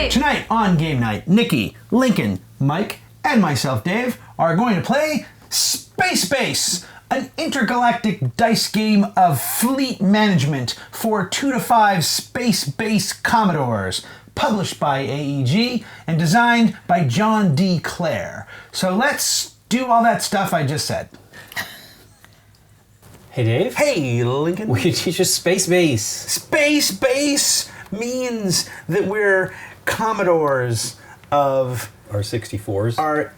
Night. Tonight on Game Night, Nikki, Lincoln, Mike, and myself, Dave, are going to play Se6, an intergalactic dice game of fleet management for 2 to 5 space-based Commodores, published by AEG and designed by John D. Clair. So let's do all that stuff I just said. Hey, Dave. Hey, Lincoln. Will you teach us space base? Space base means that we're Commodores of Our 64s. our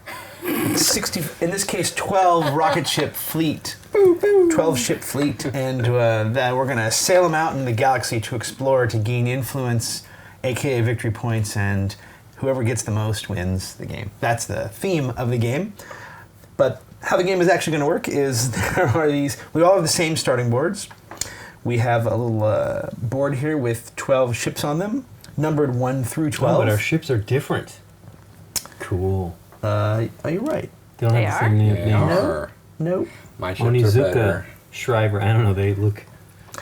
60, in this case, 12 rocket ship fleet. 12 ship fleet, and that we're going to sail them out in the galaxy to explore, to gain influence, aka victory points, and whoever gets the most wins the game. That's the theme of the game. But how the game is actually going to work is there are these, we all have the same starting boards. We have a little board here with 12 ships on them, numbered 1 through 12. Oh, but our ships are different. Cool. Are you right? They don't have the same name. Nope. My ships are better. Shriver, I don't know, they look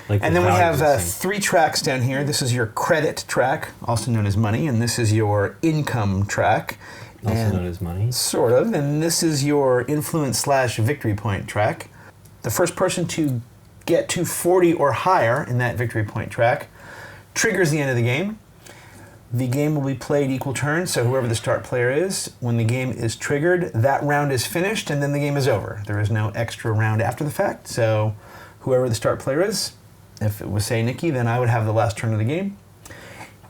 like And then we have 3 tracks down here. This is your credit track, also known as money, and this is your income track. Also known as money. Sort of. And this is your influence/victory point track. The first person to get to 40 or higher in that victory point track triggers the end of the game. The game will be played equal turns, so whoever the start player is, when the game is triggered, that round is finished, and then the game is over. There is no extra round after the fact, so whoever the start player is, if it was, say, Nikki, then I would have the last turn of the game.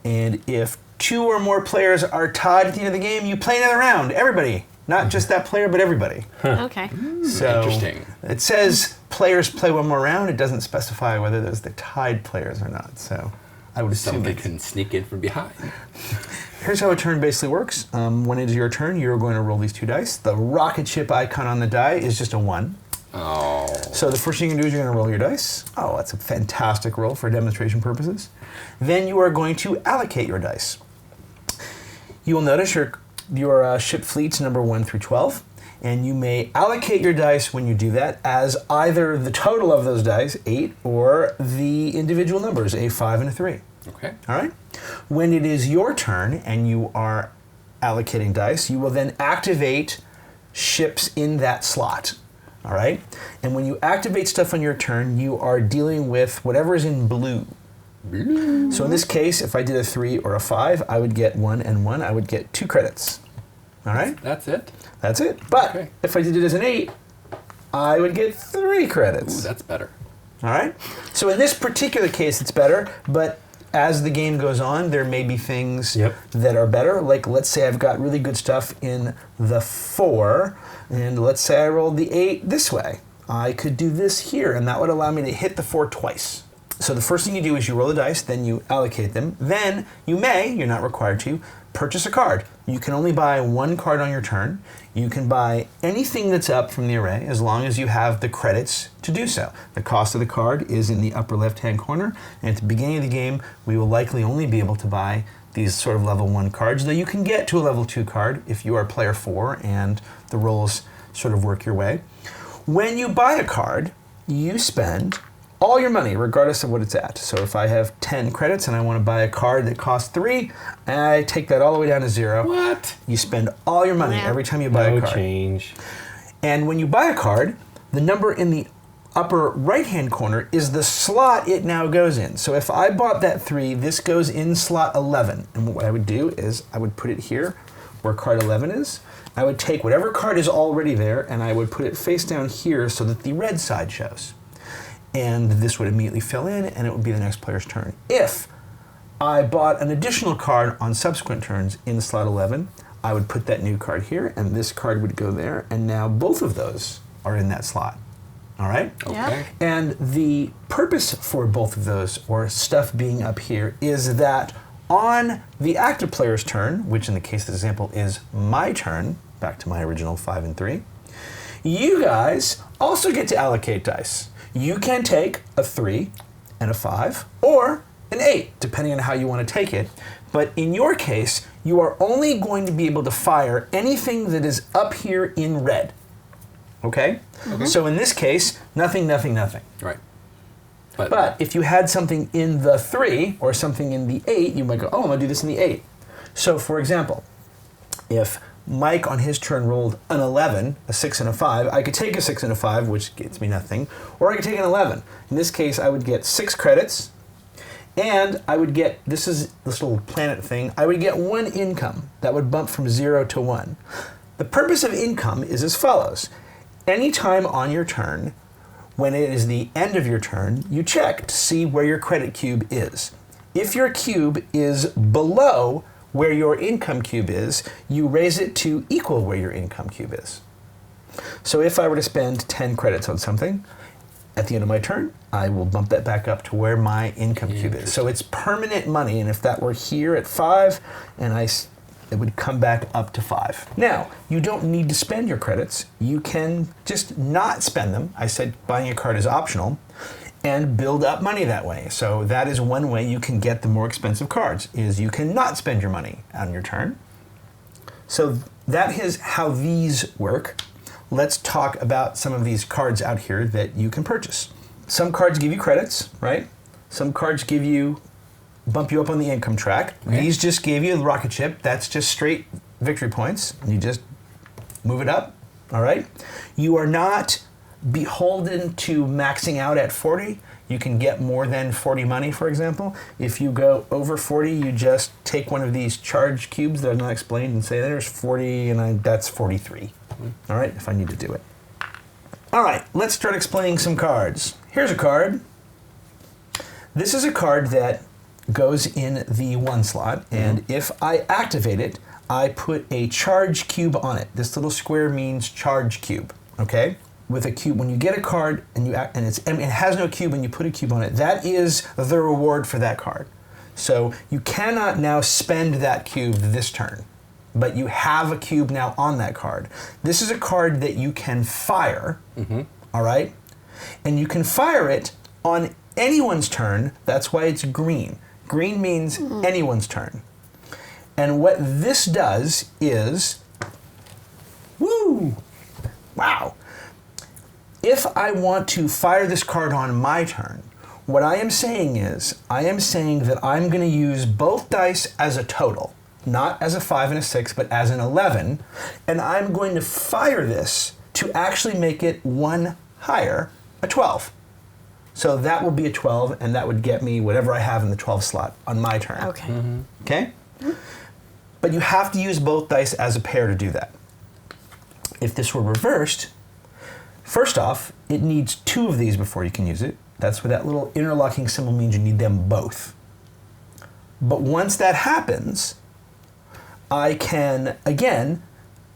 And if 2 or more players are tied at the end of the game, you play another round. Everybody. Not just that player, but everybody. Okay. So Interesting. it says players play one more round. It doesn't specify whether there's the tied players or not. So I would assume Somebody it's... can sneak in from behind. Here's how a turn basically works. When it is your turn, you're going to roll these 2 dice. The rocket ship icon on the die is just a 1. Oh. So the first thing you can do is you're going to roll your dice. Oh, that's a fantastic roll for demonstration purposes. Then you are going to allocate your dice. You will notice your ship fleets number 1 through 12, and you may allocate your dice when you do that as either the total of those dice, 8, or the individual numbers, a 5 and a 3. Okay. All right? When it is your turn and you are allocating dice, you will then activate ships in that slot. All right? And when you activate stuff on your turn, you are dealing with whatever is in blue. So in this case, if I did a 3 or a 5, I would get 1 and 1. I would get 2 credits. All right? That's it? That's it. But Okay. if I did it as an 8, I would get 3 credits. Ooh, that's better. All right? So in this particular case, it's better, but as the game goes on, there may be things that are better. Like, let's say I've got really good stuff in the 4, and let's say I rolled the 8 this way. I could do this here, and that would allow me to hit the 4 twice. So the first thing you do is you roll the dice, then you allocate them. Then you may, you're not required to, purchase a card. You can only buy 1 card on your turn. You can buy anything that's up from the array as long as you have the credits to do so. The cost of the card is in the upper left-hand corner, and at the beginning of the game, we will likely only be able to buy these sort of level 1 cards, though you can get to a level 2 card if you are player 4 and the rolls sort of work your way. When you buy a card, you spend all your money, regardless of what it's at. So if I have 10 credits and I want to buy a card that costs 3, I take that all the way down to 0. What? You spend all your money every time you buy a card. No change. And when you buy a card, the number in the upper right-hand corner is the slot it now goes in. So if I bought that 3, this goes in slot 11. And what I would do is I would put it here where card 11 is. I would take whatever card is already there and I would put it face down here so that the red side shows. And this would immediately fill in, and it would be the next player's turn. If I bought an additional card on subsequent turns in slot 11, I would put that new card here, and this card would go there, and now both of those are in that slot. All right? Okay. And the purpose for both of those, or stuff being up here, is that on the active player's turn, which in the case of the example is my turn, back to my original 5 and 3, you guys also get to allocate dice. You can take a 3 and a 5, or an 8, depending on how you want to take it. But in your case, you are only going to be able to fire anything that is up here in red. Okay? So in this case, nothing, nothing, nothing. Right. But if you had something in the 3 or something in the 8, you might go, oh, I'm going to do this in the 8. So, for example, if Mike on his turn rolled an 11, a 6 and a 5, I could take a 6 and a 5, which gets me nothing, or I could take an 11. In this case, I would get 6 credits, and I would get, this is this little planet thing, I would get 1 income. That would bump from 0 to 1. The purpose of income is as follows. Anytime on your turn, when it is the end of your turn, you check to see where your credit cube is. If your cube is below where your income cube is, you raise it to equal where your income cube is. So if I were to spend 10 credits on something, at the end of my turn, I will bump that back up to where my income cube is. So it's permanent money, and if that were here at 5, it would come back up to 5. Now, you don't need to spend your credits. You can just not spend them. I said buying a card is optional, and build up money that way. So that is one way you can get the more expensive cards, is you can not spend your money on your turn. So that is how these work. Let's talk about some of these cards out here that you can purchase. Some cards give you credits, right? Some cards bump you up on the income track. Okay. These just gave you the rocket ship. That's just straight victory points. You just move it up, all right? You are not beholden to maxing out at 40. You can get more than 40 money, for example. If you go over 40, you just take one of these charge cubes that I've not explained and say, there's 40, and that's 43. All right, if I need to do it. All right, let's start explaining some cards. Here's a card. This is a card that goes in the 1 slot, and if I activate it, I put a charge cube on it. This little square means charge cube, okay? With a cube, when you get a card and it has no cube and you put a cube on it, that is the reward for that card. So you cannot now spend that cube this turn, but you have a cube now on that card. This is a card that you can fire, all right? And you can fire it on anyone's turn. That's why it's green. Green means anyone's turn. And what this does is, wow. If I want to fire this card on my turn, what I am saying is, I am saying that I'm going to use both dice as a total, not as a 5 and a 6, but as an 11, and I'm going to fire this to actually make it 1 higher, a 12. So that will be a 12, and that would get me whatever I have in the 12 slot on my turn. Okay. Okay? But you have to use both dice as a pair to do that. If this were reversed, first off, it needs 2 of these before you can use it. That's what that little interlocking symbol means. You need them both. But once that happens, I can, again,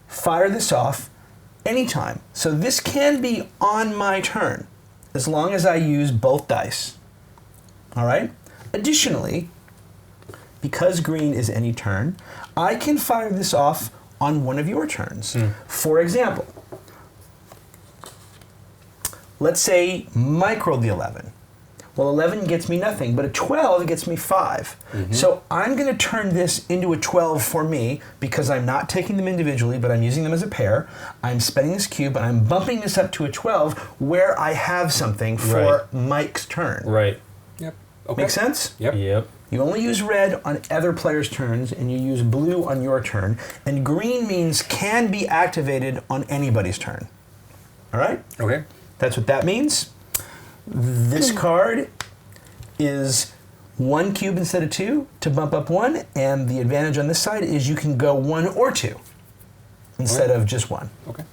fire this off anytime. So this can be on my turn, as long as I use both dice. All right? Additionally, because green is any turn, I can fire this off on one of your turns. For example, let's say Mike rolled the 11. Well, 11 gets me nothing, but a 12 gets me 5. So I'm going to turn this into a 12 for me because I'm not taking them individually, but I'm using them as a pair. I'm spending this cube, and I'm bumping this up to a 12 where I have something for Mike's turn. Right. Yep. Okay. Make sense? Yep. You only use red on other players' turns, and you use blue on your turn. And green means can be activated on anybody's turn. All right? Okay. That's what that means. This card is 1 cube instead of 2 to bump up 1, and the advantage on this side is you can go 1 or 2 instead of just 1. Okay.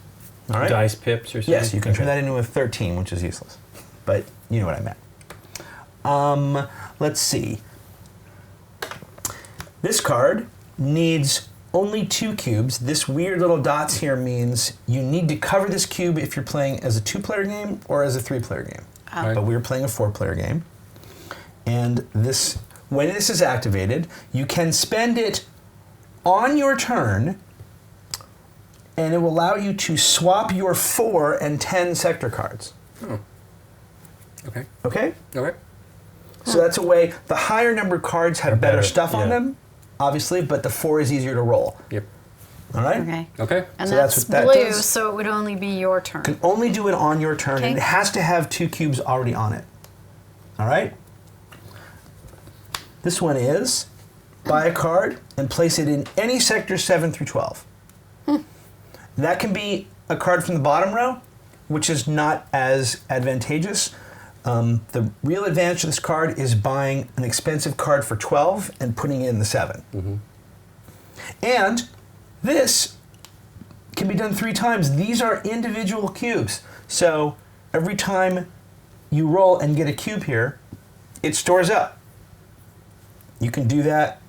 All right? Dice pips or something? Yes, you can turn that into a 13, which is useless. But you know what I meant. Let's see. This card needs only 2 cubes. This weird little dots here means you need to cover this cube if you're playing as a 2-player game or as a 3-player game. Oh. But we're playing a 4-player game. And this, when this is activated, you can spend it on your turn, and it will allow you to swap your 4 and 10 sector cards. Okay. Okay? Okay. So that's a way, the higher numbered cards have better stuff on yeah. them, obviously, but the 4 is easier to roll. Yep. All right? Okay. Okay. And So that's that's what that blue, does. so it would only be your turn. Can only do it on your turn, and Okay. it has to have 2 cubes already on it. All right? This one is buy a card and place it in any sectors 7 through 12. That can be a card from the bottom row, which is not as advantageous. The real advantage of this card is buying an expensive card for 12 and putting it in the 7. And this can be done 3 times. These are individual cubes. So every time you roll and get a cube here, it stores up. You can do that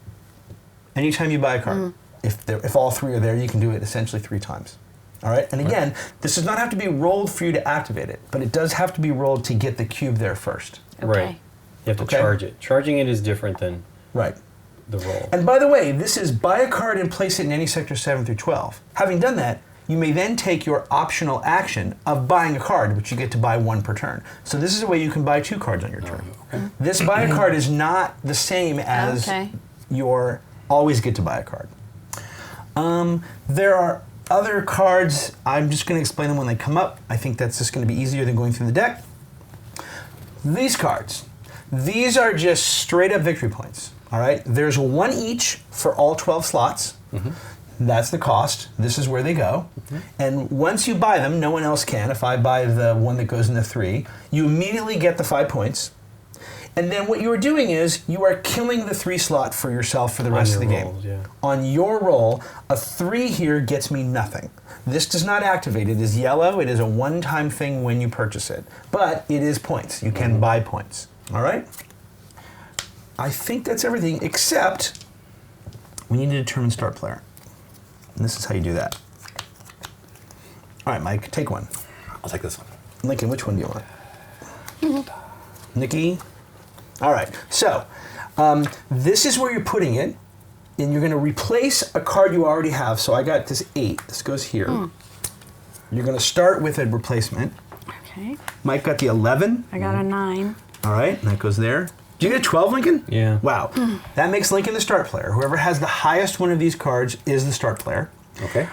anytime you buy a card. If all 3 are there, you can do it essentially 3 times. All right? And again, this does not have to be rolled for you to activate it, but it does have to be rolled to get the cube there first. Okay. Right. You have to charge it. Charging it is different than the roll. And by the way, this is buy a card and place it in any sector 7 through 12. Having done that, you may then take your optional action of buying a card, which you get to buy 1 per turn. So this is a way you can buy 2 cards on your turn. This buy a card is not the same as your always get to buy a card. There are other cards. I'm just going to explain them when they come up. I think that's just going to be easier than going through the deck. These cards. These are just straight up victory points. All right? There's 1 each for all 12 slots. That's the cost. This is where they go. And once you buy them, no one else can. If I buy the one that goes in the 3, you immediately get the 5 points. And then what you are doing is you are killing the 3 slot for yourself for the rest of the game. On your roll, a 3 here gets me nothing. This does not activate. It is yellow. It is a one-time thing when you purchase it. But it is points. You can buy points. All right? I think that's everything, except we need to determine start player. And this is how you do that. All right, Mike, take one. I'll take this one. Lincoln, which one do you want? Nikki? All right, so this is where you're putting it, and you're going to replace a card you already have. So I got this 8. This goes here. You're going to start with a replacement. Okay. Mike got the 11. I got a 9. All right, and that goes there. Did you get a 12, Lincoln? Yeah. Wow. That makes Lincoln the start player. Whoever has the highest one of these cards is the start player. Okay.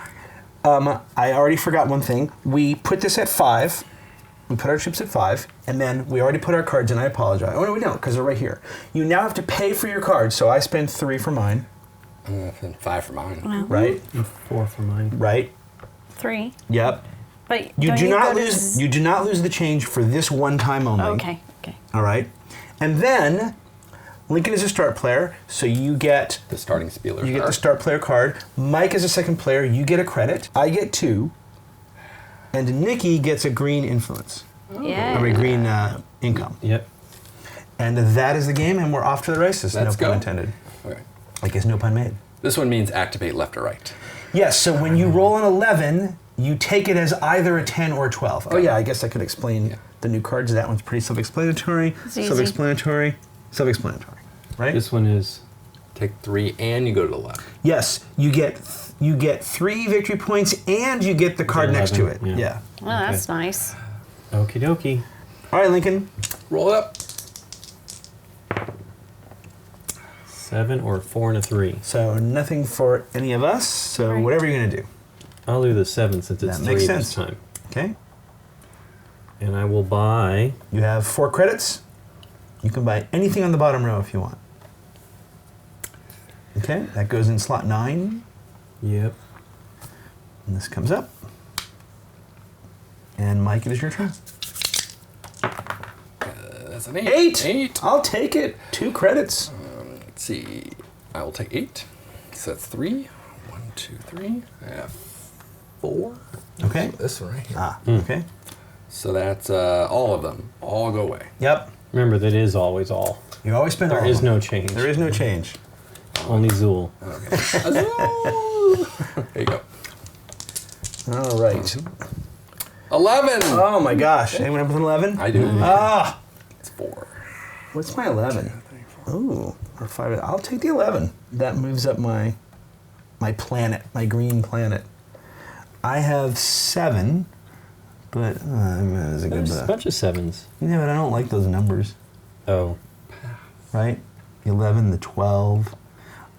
I already forgot one thing. We put this at 5. We put our chips at 5, and then we already put our cards in. I apologize. Oh, no, we don't, because they're right here. You now have to pay for your cards, so I spend 3 for mine. 5 for mine. Right? 4 for mine. Right? 3. Yep. But You do not lose. You do not lose the change for this one time only. Okay. All right. And then Lincoln is a start player, so you get the starting spieler. You get the start player card. Mike is a second player. You get a credit. I get 2. And Nikki gets a green influence. Yeah. Or a green income. Yep. And that is the game, and we're off to the races. Let's no pun go. intended. Okay. I guess no pun made. This one means activate left or right. Yes, so when you roll an 11, you take it as either a 10 or a 12. Oh yeah, I guess I could explain the new cards. That one's pretty self-explanatory. Self-explanatory. Self-explanatory. Right? This one is... Take 3 and you go to the left. Yes, you get 3 victory points and you get the card next to it. Yeah. Well, that's nice. Okie dokie. All right, Lincoln. Roll it up. 7 or 4 and a 3. So nothing for any of us. So whatever you're going to do. I'll do the 7 since it's That 3 makes this sense. time. Okay. And I will buy... You have 4 credits. You can buy anything on the bottom row if you want. Okay, that goes in slot 9. Yep. And this comes up. And Mike, it is your turn. That's an 8. 8! 8. I'll take it. 2 credits. Let's see. I will take 8. So that's 3. 1, 2, 3. I have 4. Okay. This one right here. Okay. So that's all of them. All go away. Yep. Remember, that is always all. You always spend all There is of them. no change. There is no change. Only Zool. Okay. There you go. All right. 11. Oh my gosh. Anyone have an 11? I do. Ah! It's 4. What's my 11? Ooh, or 5. I'll take the 11. That moves up my planet, my green planet. I have 7, but it's a good There's a bunch of 7s. Yeah, but I don't like those numbers. Oh. Right? The 11, the 12.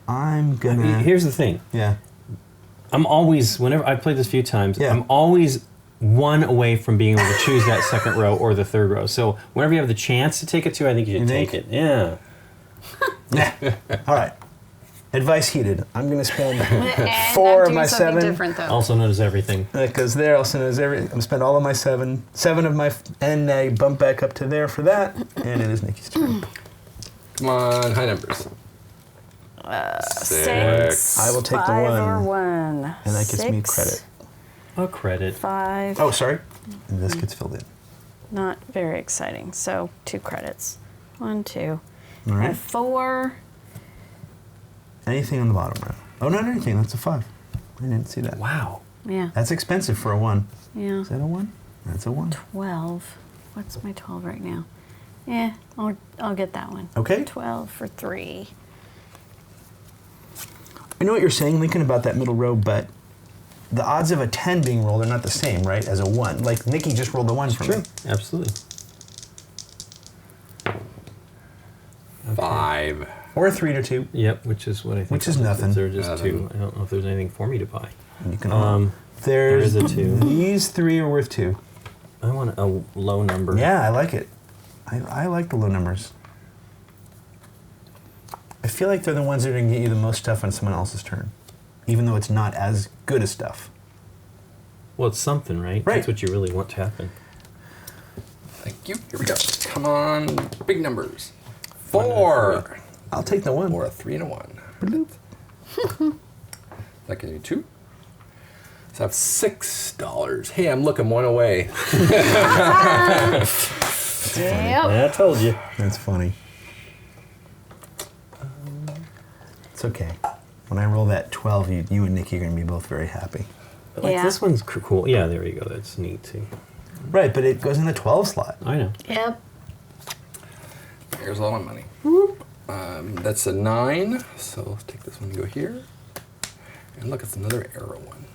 I'm gonna... Here's the thing. Yeah. I'm always, whenever I've played this a few times, Yeah. I'm always 1 away from being able to choose that second row or the third row. So whenever you have the chance to take it 2, I think you should take it. Yeah. All right. Advice heeded. I'm going to spend And 4 I'm of doing my something 7. different though. Also known as everything. Because there also knows everything. I'm going to spend all of my 7 of my, and I bump back up to there for that, and it is Nikki's turn. Come on, high numbers. 6. I will take the 5 1. or 1. And that gives me 6, credit. A credit. 5. Oh, sorry. And this gets filled in. Not very exciting. So 2 credits. 1, 2. All right. And 4. Anything on the bottom row. Oh, not anything. That's a 5. I didn't see that. Wow. Yeah. That's expensive for a 1. Yeah. Is that a 1? That's a 1. 12. What's my 12 right now? Yeah, I'll get that one. Okay. 12 for 3. I know what you're saying, Lincoln, about that middle row, but the odds of a 10 being rolled are not the same, right, as a 1. Like, Nikki just rolled a 1 for me. Absolutely. 5. Or a 3 to 2. Yep, which is what I think. Which is nothing. They're just Nothing. 2. I don't know if there's anything for me to buy. And you can There is a 2. These 3 are worth 2. I want a low number. Yeah, I like it. I like the low numbers. I feel like they're the ones that are going to get you the most stuff on someone else's turn, even though it's not as good as stuff. Well, it's something, right? Right. That's what you really want to happen. Thank you. Here we go. Come on, big numbers. 4. I'll take the 1. Or a 3 and a 1. That gives me 2. So I have $6. Hey, I'm looking one away. Yep. I told you. That's funny. It's okay. When I roll that 12, you and Nikki are going to be both very happy. But like Yeah. this one's cool. Yeah, there you go. That's neat too. Right, but it goes in the 12 slot. I know. Yep. Here's all my money. That's a 9. So let's take this one and go here. And look, it's another arrow one.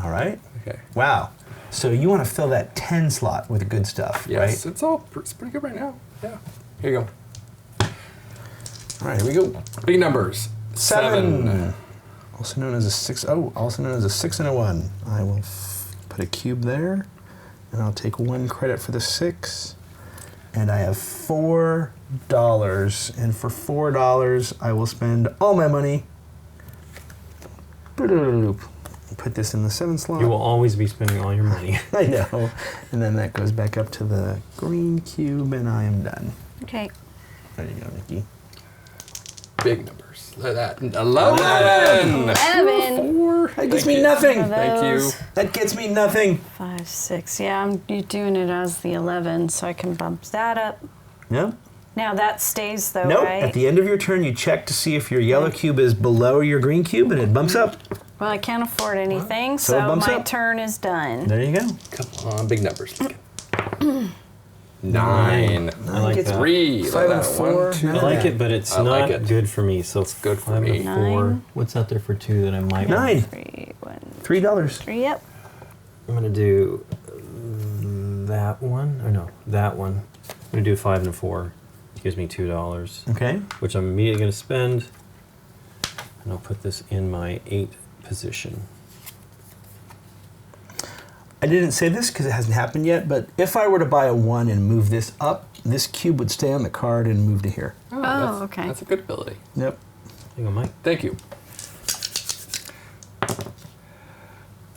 All right. Okay. Wow. So you want to fill that 10 slot with good stuff, Yes, right? it's pretty good right now. Yeah. Here you go. All right, here we go. Big numbers. 7. Also known as a 6. Oh, also known as a 6 and a 1. I will put a cube there, and I'll take 1 credit for the 6. And I have $4. And for $4, I will spend all my money. Put this in the 7 slot. You will always be spending all your money. I know. And then that goes back up to the green cube, and I am done. Okay. There you go, Nikki. Big numbers. Look at that. 11. 11. 4. That gets me nothing. Thank you. That gets me nothing. 5, 6. Yeah, you're doing it as the 11, so I can bump that up. Yep. Now that stays though, Nope. right? At the end of your turn, you check to see if your yellow cube is below your green cube, and it bumps up. Well, I can't afford anything, So it so bumps my up. turn is done. There you go. Come on, big numbers. 9. I like gets that. 3. 5 Look and at that. 4. 1, 2. I like it, but it's I not like it. good for me. So it's good for 5 me. and 4. 9. What's out there for 2 that I might 9. want? 3, 1, $3. 3. Yep. I'm gonna do that one. Or no, that one. I'm gonna do 5 and a 4. It gives me $2, Okay. which I'm immediately gonna spend. And I'll put this in my 8 position. I didn't say this because it hasn't happened yet, but if I were to buy a 1 and move this up, this cube would stay on the card and move to here. That's, okay. That's a good ability. Yep. Hang on, Mike. Thank you.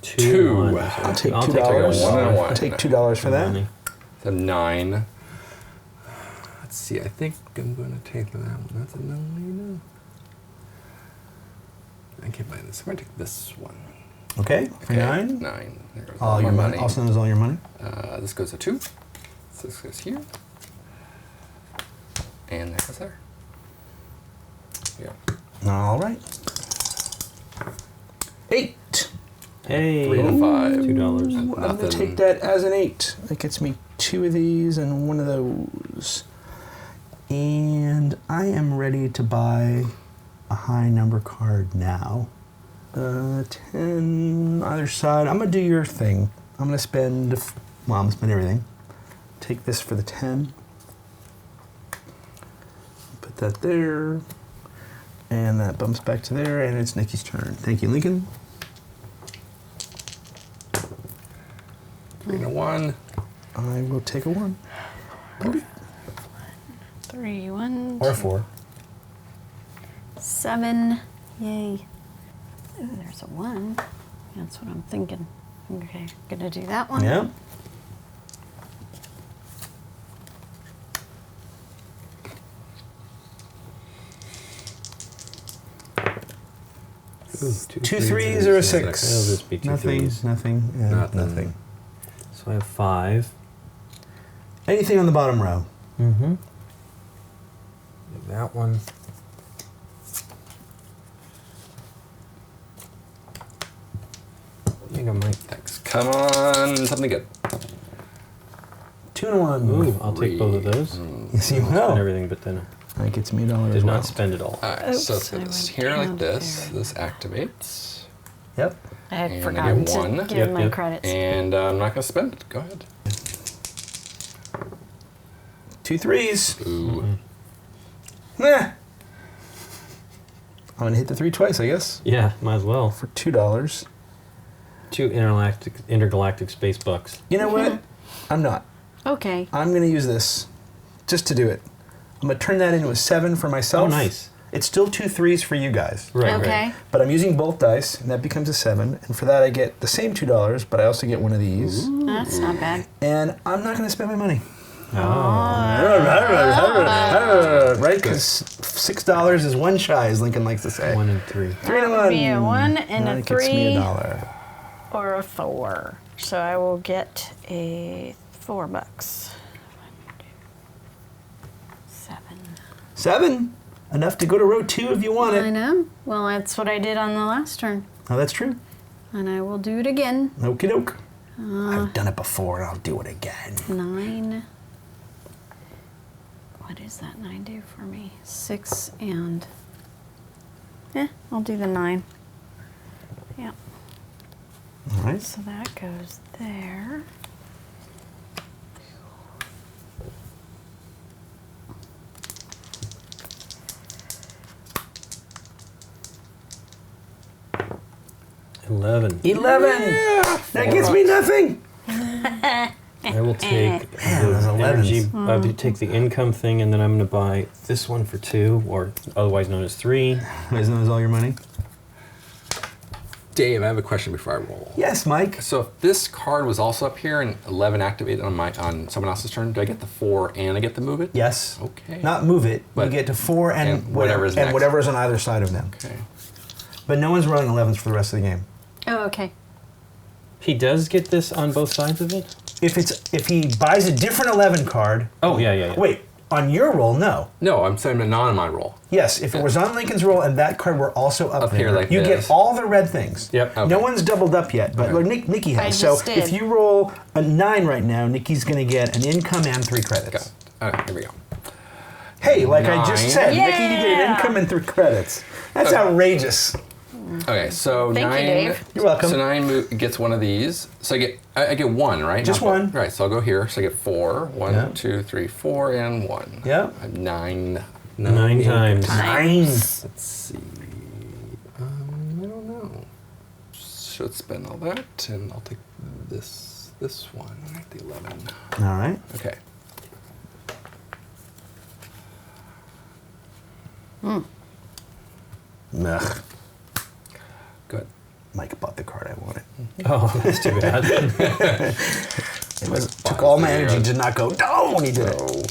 2. 1. I'll take I'll $2. take a 1 and a 1. I'll take $2 for that. Money. It's a 9. Let's see. I think I'm going to take that one. That's a 9. I can't buy this. I'm going to take this one. Okay. For 9. 9. There goes All my your money. Also known as all your money. This goes to 2. So this goes here. And that goes there. Yeah. All right. 8. Hey. 3 and a 5. $2. I'm going to Nothing. take that as an 8. That gets me 2 of these and 1 of those. And I am ready to buy a high number card now. 10 either side. I'm going to do your thing. I'm going to spend, I'm going to spend everything. Take this for the 10. Put that there. And that bumps back to there, and it's Nikki's turn. Thank you, Lincoln. 3 and a 1. I will take a 1. 3, 1, Or a 4. 7. Yay. Ooh, there's a 1. That's what I'm thinking. Okay, gonna do that one. Yeah. Ooh, Two threes or a 6? It'll just be two nothing, threes. nothing, yeah, nothing. So I have 5. Anything on the bottom row? Mm-hmm. That one. There you go, Mike. Thanks. Come on, something good. 2 and a 1. Ooh, I'll take both of those. Yes, you I'll spend will. everything, but then That gets me $1 did as well. not spend it all. All right, so let's Oops, get I this went here like down this. there. This activates. Yep. I had And I forgotten get 1. to give Yep, my yep. credits. And I'm not going to spend it. Go ahead. 2 threes. Ooh. Nah. I'm gonna hit the 3 twice, I guess, Yeah, might as well. for $2. 2 intergalactic space bucks. You know what? I'm not. Okay. I'm gonna use this just to do it. I'm gonna turn that into a 7 for myself. Oh, nice. It's still 2 threes for you guys. Right, Okay. right. But I'm using both dice, and that becomes a 7. And for that, I get the same $2, but I also get one of these. That's not bad. And I'm not gonna spend my money. Oh. Right? Because $6 is 1 shy, as Lincoln likes to say. 1 and 3. 3 to That would 1. be a 1 and That a gets me 3 $1. or a 4. So I will get a $4. 7. 7. Enough to go to row 2 if you want I it. know. Well, that's what I did on the last turn. Oh, that's true. And I will do it again. Okie doke. I've done it before, and I'll do it again. 9. What does that 9 do for me? 6 and... I'll do the 9. Yeah. All right. So that goes there. $11. 11. That gets me nothing. I will take Man, those the 11s. energy. I will take the income thing, and then I'm going to buy this one for 2, or otherwise known as 3. Isn't that all your money? Dave, I have a question before I roll. Yes, Mike. So if this card was also up here and 11 activated on someone else's turn, do I get the 4 and I get to move it? Yes. Okay. Not move it. But- you get to 4 and, and whatever's next. whatever's on either side of them. Okay. But no one's rolling 11s for the rest of the game. Oh, okay. He does get this on both sides of it? If he buys a different 11 card. Oh, yeah. Wait, on your roll, no. No, I'm saying not on my roll. Yes, if it was on Lincoln's roll and that card were also up Up here there, like you this. get all the red things. Yep. Okay. No one's doubled up yet, but Okay. Nikki has. I So just if did. you roll a 9 right now, Nikki's going to get an income and 3 credits. Got it. All right, here we go. Hey, like I just 9. said, Nikki, you get an Yeah. income and 3 credits. That's outrageous. Okay, so Thank you, 9. Dave. You're welcome. So 9 gets one of these. So I get 1, right? Just Not both. 1. Right. So I'll go here. So I get 4. 1, Yeah. 2, 3, 4, and 1. Yeah. I have 9. 9 times. 9. Let's see. I don't know. Should spend all that, and I'll take this one, right? The 11. All right. Okay. Ugh. Good. Mike bought the card I wanted. Oh, that's too bad. It took all my energy to not go, no, when he did it. So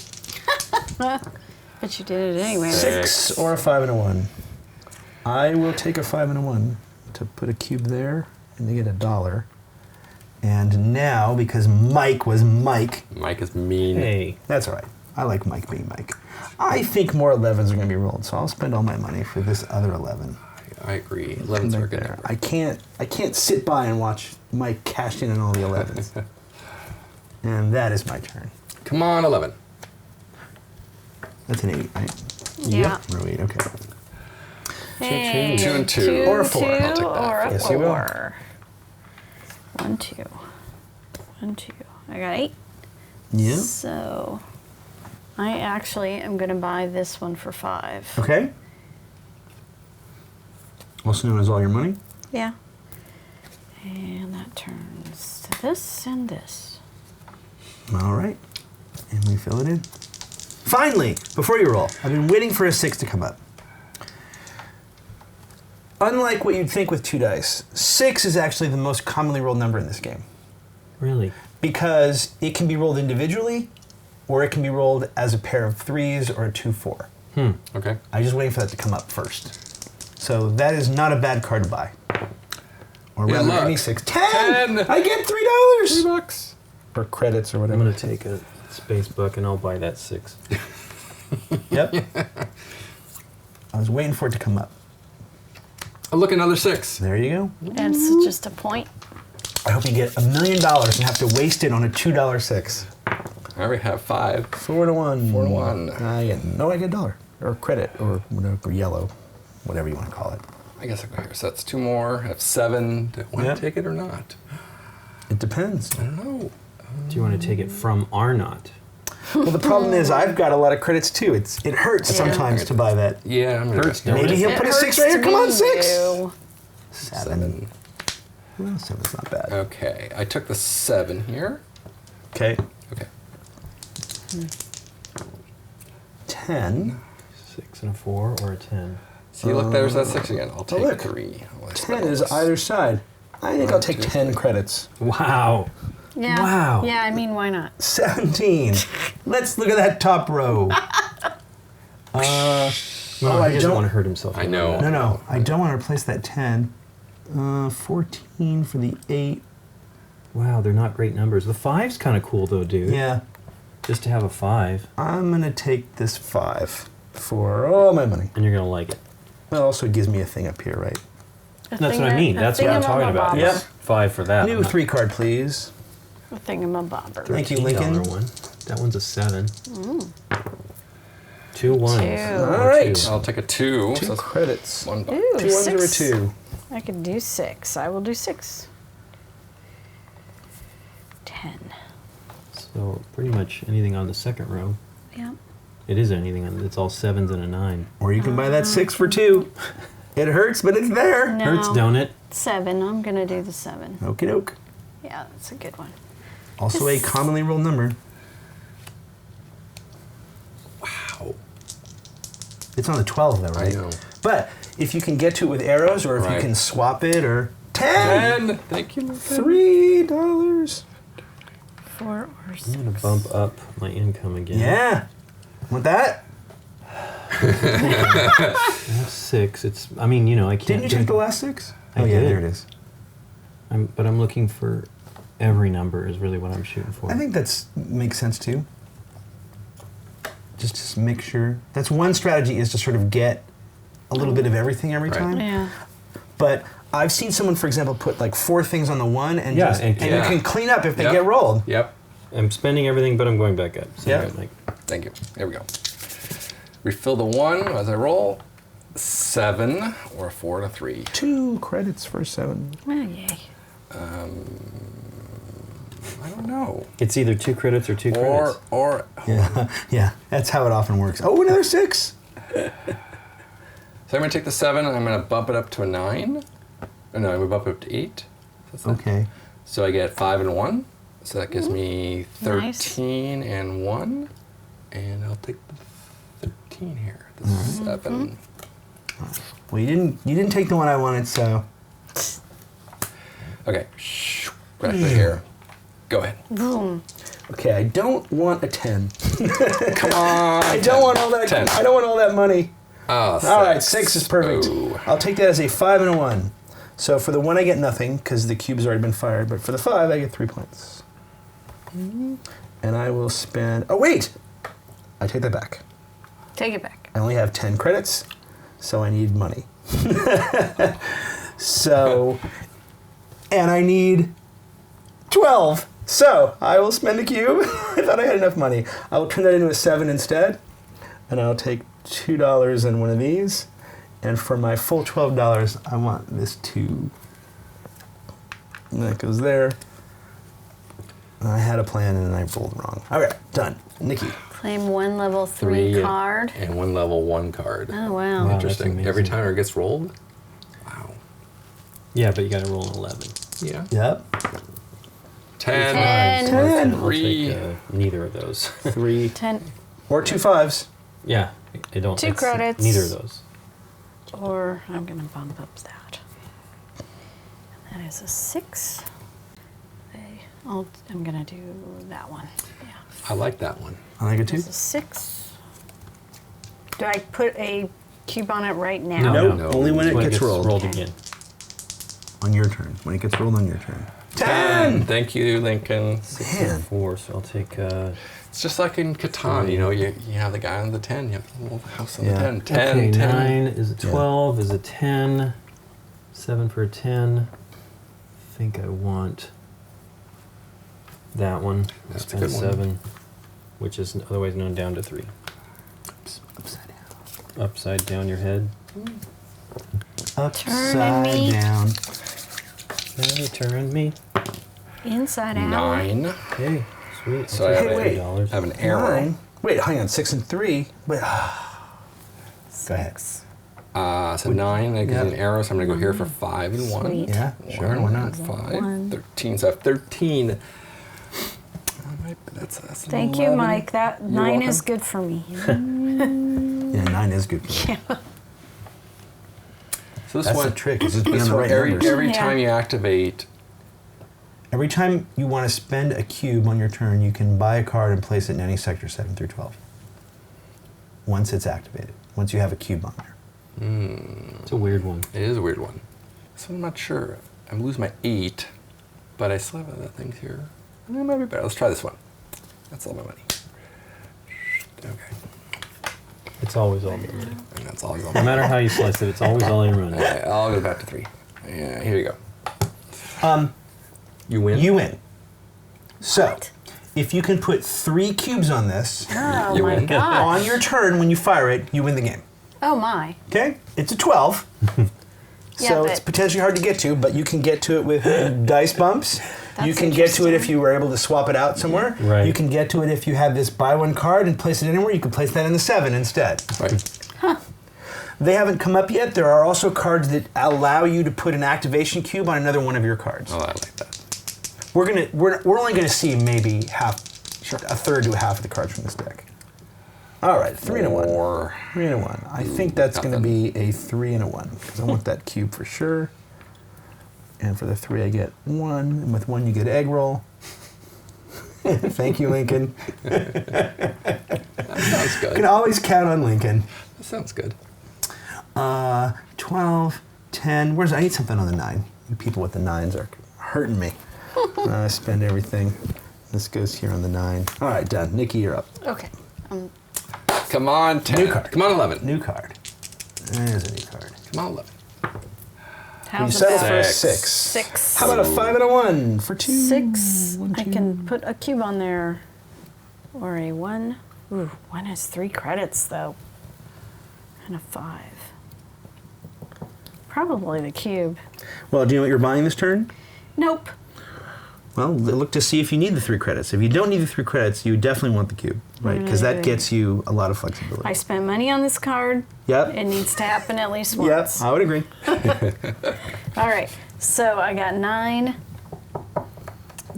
But you did it anyway. 6 or a 5 and a 1. I will take a 5 and a 1 to put a cube there and to get $1. And now, because Mike was Mike, Mike is mean. Hey. that's all right. I like Mike being Mike. I think more 11s are going to be rolled, so I'll spend all my money for this other 11. I agree. 11s are a good There. number. I can't sit by and watch Mike cash in on all the 11s. And that is my turn. Come on, 11. That's an 8, right? Yeah. Row 8, okay. Hey, 2 and 2. Or a 4. 2 I'll take that. or a Yes, you will. 4. 1, 2. 1, 2. I got 8. Yeah. So I actually am going to buy this one for 5. Okay. Also known as all your money. Yeah. And that turns to this and this. All right. And we fill it in. Finally, before you roll, I've been waiting for a 6 to come up. unlike what you'd think with 2 dice, 6 is actually the most commonly rolled number in this game. Really? Because it can be rolled individually, or it can be rolled as a pair of 3s or a 2-4. Okay. I'm just waiting for that to come up first. So that is not a bad card to buy. Or Good rather, luck. any 6. 10! 10! I get $3! $3. Or credits or I'm whatever. going to take a space buck and I'll buy that 6. Yep. I was waiting for it to come up. Oh, look, another 6. There you go. That's just a point. I hope you get $1 million and have to waste it on a $2 6. I already have 5. 4 to 1. 4 to 1. I get $1. Or credit, or whatever, or yellow, whatever you want to call it. I guess I'll go here. So that's 2 more. I have 7. Do I want Yep. to take it or not? It depends. I don't know. Do you want to take it from or not? Well, the problem is I've got a lot of credits too. It hurts Yeah. sometimes to buy that. Yeah, I'm going to Maybe he'll put a 6 right here. Come on, 6. 7. Well, 7's not bad. Okay, I took the 7 here. Okay. Okay. 10. 6 and a 4 or a 10? See, look, there's that 6 again. I'll take look. 3. 10 is either side. I think I'll take 10 credits. Wow. Yeah. Wow. Yeah, I mean, why not? 17. Let's look at that top row. No, I he doesn't don't- want to hurt himself. I know. No, I don't want to replace that 10. 14 for the 8. Wow, they're not great numbers. The 5's kind of cool though, dude. Yeah. Just to have a 5, I'm going to take this 5 for all my money. and you're going to like it. Well, also it gives me a thing up here, right? That's what I mean. That's what I'm talking about. Yep. 5 for that. New I'm not- 3 card, please. A thingamabobber. Thank you, $13 Lincoln. one. That one's a 7. 2 ones. Two. Or All right. 2. I'll take a 2. 2 So that's credits. 1 buck. Ooh, 2 ones or a 6. 2? I could do 6. I will do 6. 10. So pretty much anything on the second row. Yeah. It is anything. It's all 7s and a 9. Or you can buy that 6 for 2. It hurts, but it's there. No. Hurts, don't it? 7. I'm going to do the 7. Okie doke. Yeah, that's a good one. Also a commonly rolled number. Wow. It's on the 12 though, I right? know. But if you can get to it with arrows, or if you Right. can swap it, or 10. 10. Thank you. $3. 4 or I'm 6. going to bump up my income again. Yeah. Want that? I have 6. It's. I mean, you know, I can't. Didn't you do- take the last 6? I Oh yeah, did. there it is. But I'm looking for every number is really what I'm shooting for. I think that's makes sense too. Just to make sure. That's one strategy, is to sort of get a little bit of everything every Right. time. Yeah. But I've seen someone, for example, put like 4 things on the one, and Yeah, just, and- and Yeah. you can clean up if they Yep. get rolled. Yep. I'm spending everything, but I'm going back up. So Yeah. I'm like, Thank you. Here we go. Refill the 1 as I roll. 7 or a 4 and a 3. 2 credits for 7. Oh, yay. I don't know. it's either 2 credits or 2 credits. Or Yeah, yeah, that's how it often works. Oh, another 6. So I'm going to take the 7 and I'm going to bump it up to a 9. Oh, no, I'm going to bump it up to 8. That's not- Okay. So I get 5 and 1. So that gives me Nice. 13 and 1. And I'll take the 13 here. The 7. Well, you didn't take the one I wanted, so Okay. Back to here. Go ahead. Boom. okay. I don't want a 10. Come on. I don't want all that. 10. I don't want all that money. Oh, All right, 6 is perfect. Ooh. I'll take that as a 5 and a 1. So for the 1, I get nothing because the cube's already been fired. But for the 5, I get 3 points. And I will spend. Oh wait, I take that back. Take it back. I only have 10 credits, so I need money. So, and I need 12. So I will spend a cube. I thought I had enough money. I will turn that into a 7 instead, and I'll take $2 in one of these. And for my full $12, I want this 2. And that goes there. I had a plan and I rolled wrong. All right, done. Nikki. Claim 1 level 3 card. And 1 level 1 card. Oh, wow. Wow. Interesting. that's Every amazing. time it gets rolled? Wow. Yeah, but you got to roll an 11. Yeah. Yep. 10. 10. So I'll take, Three. neither of those. 3 10. or 2 5s. Yeah, I don't. 2 it's credits. Neither of those. or I'm going to bump up that. That is a 6. I'm going to do that one. Yeah. I like that one. I like it too. It's a 6. Do I put a cube on it right now? Nope. No. Only when it When gets rolled. rolled again. On your turn. When it gets rolled on your turn. 10. Thank you, Lincoln. Man. 4, so I'll take. It's just like in Catan, you know, you have the guy on the 10, you have the little house on the Yeah. 10. 10, Okay, 10. 9 is a 12, is a 10. 7 for a 10. I think I want that one. I'll That's a spend good one. 7, which is otherwise known down to 3. Upside down. Upside down your head. Upside me. down. Turn me. Inside out. 9. Okay, sweet. So I I'll have, take wait. $3. I have an arrow. 9. Wait, hang on. 6 and 3. Wait. Go ahead. So 9, that gives Yeah. me an arrow, so I'm going to go here for 5 and 1. Sweet. Yeah, sure. Why not? 5, One. 13. So I have 13. That's Thank you, 11. Mike. That You're 9 is welcome. good for me. Yeah, 9 is good for me. So this That's one, the trick. Is just be on this the one, right every numbers. Yeah. time you activate, Every time you want to spend a cube on your turn, you can buy a card and place it in any sector 7 through 12. Once it's activated. Once you have a cube on there. It's a weird one. it is a weird one. So I'm not sure. I'm losing my 8, but I still have other things here. It might be better. Let's try this one. That's all my money. Okay. It's always all your money. And that's all No matter how you slice it, it's always all your money. I'll go back to 3. Yeah, here you go. You win? You win. So, What? if you can put 3 cubes on this, Oh You my win. god. on your turn when you fire it, you win the game. Oh my. Okay? It's a 12. Yeah, So but- it's potentially hard to get to, but you can get to it with dice bumps. You That's can get to it if interesting. you were able to swap it out somewhere. Right. You can get to it if you have this buy one card and place it anywhere. You can place that in the 7 instead. Right. They haven't come up yet. There are also cards that allow you to put an activation cube on another one of your cards. Oh, I like that. We're only gonna see maybe a third to a half of the cards from this deck. All right, 3 and a 1. Or 3 and a 1. I think that's going to nothing. be a 3 and a 1 because I want that cube for sure. And for the 3, I get 1. And with 1, you get egg roll. Thank you, Lincoln. that sounds You can good. always count on Lincoln. That sounds good. 12, 10. I need something on the 9. You people with the 9s are hurting me. Spend everything. This goes here on the 9. All right, done. Nikki, you're up. Okay. Come on, 10. New card. Come on, 11. New card. There's a new card. Come on, 11. You How's settle about for a 6. 6. 6? How about a 5 and a 1 for 2? 6. One, I two. can put a cube on there. Or a 1. Ooh, 1 has 3 credits though. And a 5. Probably the cube. Well, do you know what you're buying this turn? Nope. Well, look to see if you need the 3 credits. If you don't need the 3 credits, you definitely want the cube, right? Because that gets you a lot of flexibility. I spent money on this card. Yep. It needs to happen at least Yep, once. I would agree. All right. So I got 9.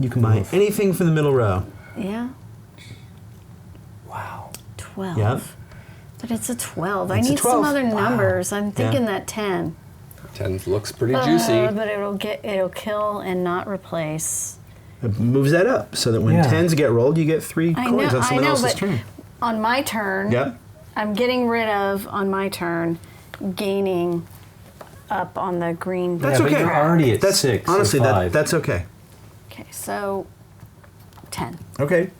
You can buy anything from the middle row. Yeah. Wow. 12. Yep. But it's a 12. It's I a need 12. some other Wow. numbers. I'm thinking Yeah. that 10. 10 looks pretty juicy. But it'll kill and not replace. It moves that up so that when Yeah. 10s get rolled, you get 3 I coins know, on someone else's but turn. on my turn, Yep. I'm getting rid of, on my turn, gaining up on the green. That's yeah, okay. But you're already at That's 6. honestly or 5. that's okay. Okay, so 10. Okay.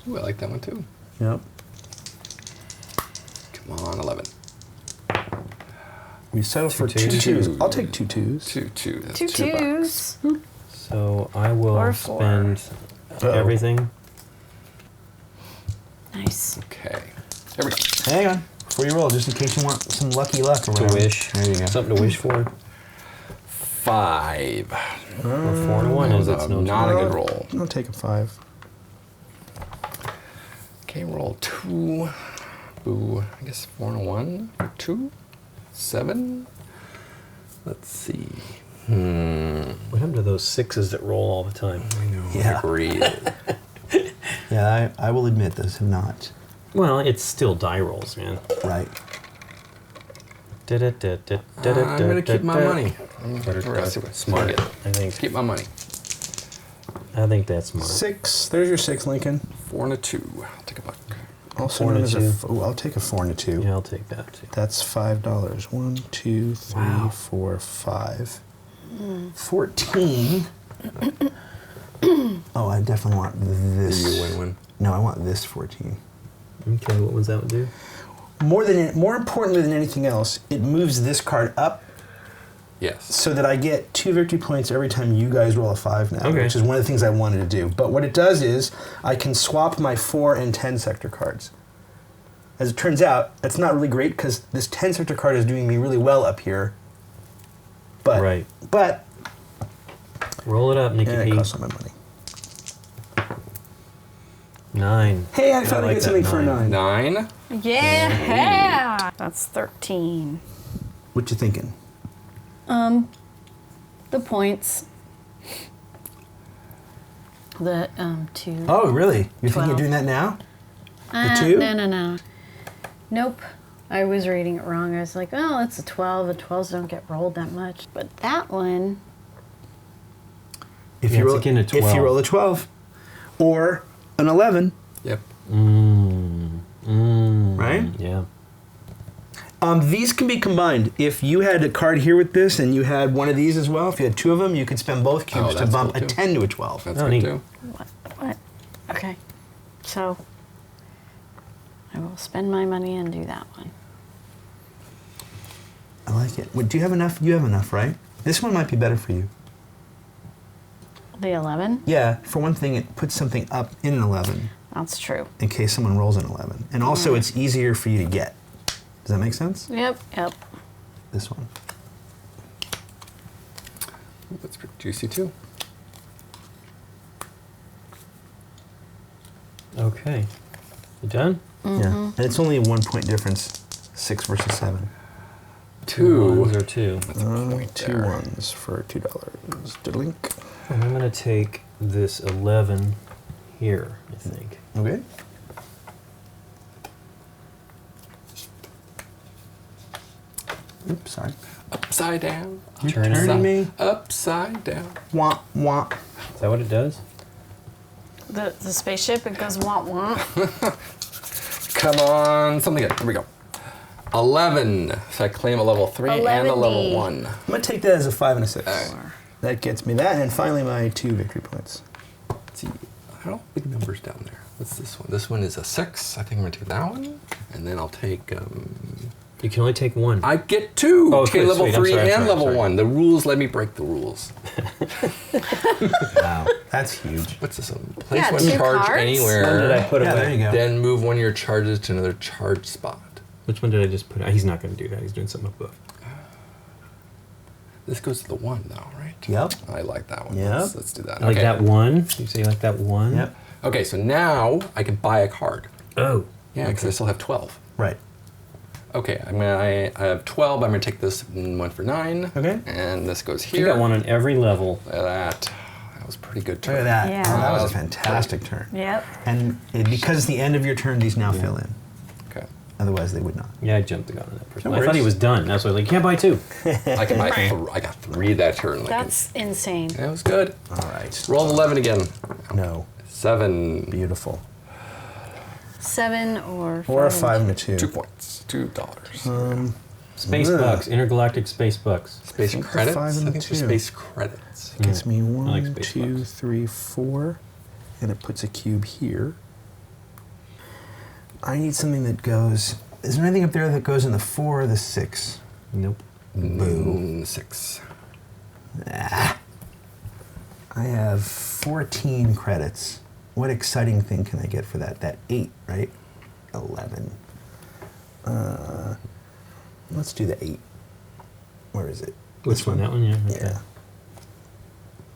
Ooh, I like that one too. Yep. Come on, 11. We settle for Two 2 twos. 2s. I'll take 2 2s. 2, 2. That's Two $2. twos. So I will Or 4. spend everything. Nice. Okay. Here we go. Hang on. Before you roll, just in case you want some lucky luck or To whatever. wish. There you go. Something to wish for. 5. Or 4 and a 1 is it's no Not a trouble. good roll. I'll take a 5. Okay, roll 2. Boo. I guess 4 and a 1 for 2. 7. Let's see. What happened to those 6s that roll all the time? I know. Yeah. Agreed. Yeah, I will admit those have not. Well, it's still die rolls, man. Right. I'm gonna keep my money. Smart, I think. Keep my money. I think that's smart. 6. There's your 6, Lincoln. 4 and a 2. I'll take a buck. Also 4 known and a as 2. I'll take a 4 and a 2. Yeah, I'll take that too. That's $5. 1, 2, 3, Wow. 4, 5. 14. Oh, I definitely want this. You win-win. No, I want this 14. Okay, what was that do? More importantly than anything else, it moves this card up Yes. so that I get 2 victory points every time you guys roll a 5 now, Okay. which is one of the things I wanted to do. But what it does is I can swap my 4 and 10 sector cards. As it turns out, that's not really great because this 10 sector card is doing me really well up here. But Right. But Roll it up, Nikki and P. it costs all my money. 9. Hey, I finally like get something that for a 9. 9. Yeah. That's 13. What you thinking? The points. The 2. Oh, really? You're thinking 12. of doing that now? The 2? No. Nope. I was reading it wrong. I was like, oh, it's a 12. The 12s don't get rolled that much. But that one, If Yeah, you it's roll again a if you 12. roll a 12 or an 11, Yep. right? Yeah. These can be combined. If you had a card here with this and you had one of these as well, if you had 2 of them, you could spend both cubes to that's bump cool a too. 10 to a 12. That's Oh, good neat. too. what? Okay. So, I will spend my money and do that one. I like it. Wait, do you have enough? You have enough, right? This one might be better for you. The 11? Yeah, for one thing, it puts something up in an 11 That's true. in case someone rolls an 11. And also, it's easier for you to get. Does that make sense? Yep. This one. That's pretty juicy too. Okay. You done? Yeah. And it's only a 1 point difference, 6 versus 7. 2. ones or 2. That's a point 2 there. ones for $2. Diddlink. And I'm going to take this 11 here, I think. Okay. Oops, sorry. Upside down. You're Turn it. turning me. Upside down. Womp, womp. Is that what it does? The spaceship, it goes womp womp. Come on. Something good. Here we go. 11. So I claim a level 3 and a 11D. level 1. I'm going to take that as a 5 and a 6. Alright. That gets me that, and finally my 2 victory points. Let's see. I don't big numbers down there. What's this one? This one is a 6. I think I'm going to take that one. And then I'll take... You can only take one. I get 2. Oh, Okay, good, level sweet. I'm 3 sorry, and level sorry. 1. The rules let me break the rules. Wow, that's huge. What's this one? Place Yeah, one 2 charge cards? anywhere. When did I put Yeah, away? there you go. Then move one of your charges to another charge spot. Which one did I just put? He's not going to do that. He's doing something above. This goes to the 1 though, right? Yep. I like that one. Yep. Let's do that. Like okay. that one? You say you like that one? Yep. Okay, so now I can buy a card. Oh. Yeah, because I still have 12. Right. Okay, I have 12. I'm going to take this one for 9. Okay. And this goes You here. got one on every level. Look at that. That was a pretty good turn. Look at that. Yeah. Oh, that was a fantastic turn. Yep. And because it's the end of your turn, these now fill in. Okay. Otherwise, they would not. Yeah, I jumped the gun on that person. No I thought he worries. was done. That's why I was like, you can't buy 2. I can buy I got 3 that turn. Like That's insane. that was good. All right. Roll 11 again. No. 7. Beautiful. 7 or 5. Or a 5 and a 2. 2 points. $2. Space Ugh. bucks. Intergalactic space bucks. Space think the credits? 5 and I the think they're 2. space credits. It gets me I like 1, space 2, bucks. 3, 4, and it puts a cube here. I need something that goes. Is there anything up there that goes in the 4 or the 6? Nope. Boo. 6. Ah. I have 14 credits. What exciting thing can I get for that? That 8, right? 11. Let's do the 8. Where is it? Which one? That one? Yeah. Okay. Yeah.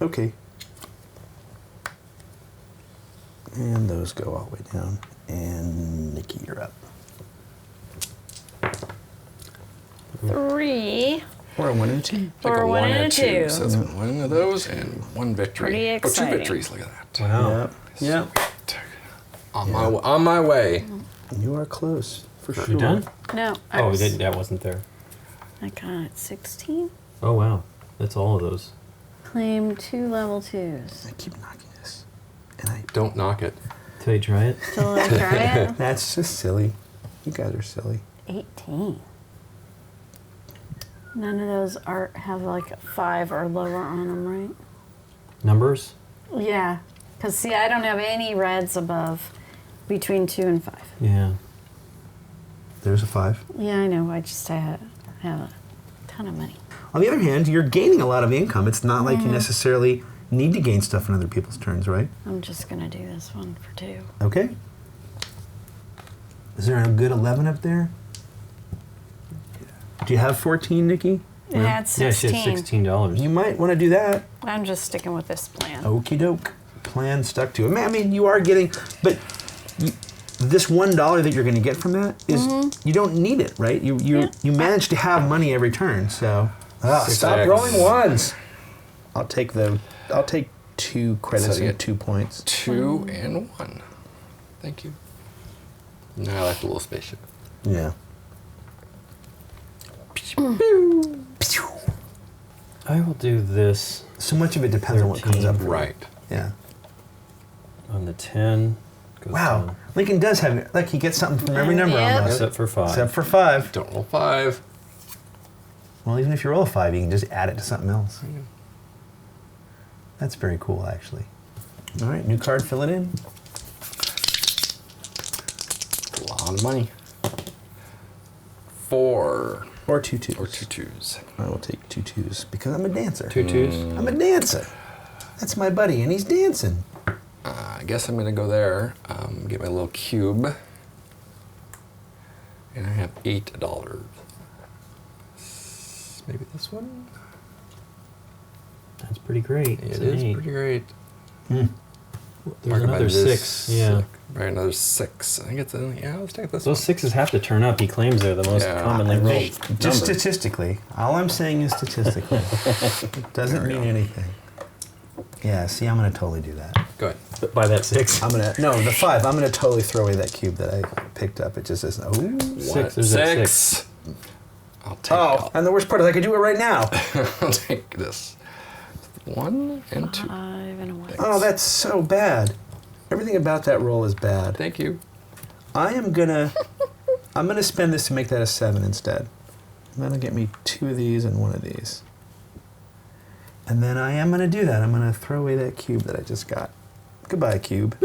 Okay. And those go all the way down. And Nikki, you're up. 3. Or a 1 and a 2. Take Or a 1 and a and 2. So that's one of those and 1 victory. Pretty Oh, 2 exciting. victories. Look at that. Wow. Yep. Sweet. On my way. You are close, for sure. You done? No. Oh, that wasn't there. I got 16. Oh, wow. That's all of those. Claim 2 level 2s. I keep knocking this. And I Don't knock it. Till you try it. Till I try it. That's just silly. You guys are silly. 18. None of those have like 5 or lower on them, right? Numbers? Yeah. Because, see, I don't have any reds above between 2 and 5. Yeah. There's a 5. Yeah, I know. I just have a ton of money. On the other hand, you're gaining a lot of income. It's not like you necessarily need to gain stuff in other people's turns, right? I'm just going to do this one for 2. Okay. Is there a good 11 up there? Do you have 14, Nikki? It had Yeah, 16. she had $16. You might want to do that. I'm just sticking with this plan. Okie doke. Plan stuck to it. I mean, you are getting, but this $1 that you're going to get from that is you don't need it, right? You manage to have money every turn, so stop 6. rolling ones. I'll take 2 credits So you and get 2 points. 2 and 1. Thank you. Now I like the little spaceship. Yeah. I will do this So much of it depends on what comes 13. up. for you. Right. Yeah. on the 10. Goes Wow. down. Lincoln does have, like, he gets something from every number Yep. almost. Except for 5. Except for 5. Don't roll 5. Well, even if you roll a 5, you can just add it to something else. That's very cool, actually. All right, new card, fill it in. A lot of money. 4. Or 2 twos. Or 2 2s. I will take 2 twos because I'm a dancer. 2 twos. I'm a dancer. That's my buddy, and he's dancing. I guess I'm going to go there, get my little cube. And I have $8. Maybe this one? That's pretty great. It It's is an 8. pretty great. There's Mark it by another this 6. Yeah. Right, another 6. I think it's let's take this Those 6s have to turn up. He claims they're the most Yeah. commonly rolled Just number. statistically. All I'm saying is statistically. It doesn't mean anything. Yeah, see, I'm going to totally do that. Go ahead. But by that 6. No, the 5. I'm going to totally throw away that cube that I picked up. It just says, oh. 6. There's that 6. I'll take Oh, and the worst part is I could do it right now. I'll take this. 1 and 2. 5 and a 1. Oh, that's so bad. Everything about that roll is bad. Thank you. I'm gonna spend this to make that a 7 instead. That'll get me 2 of these and 1 of these. And then I am gonna do that. I'm gonna throw away that cube that I just got. Goodbye, cube.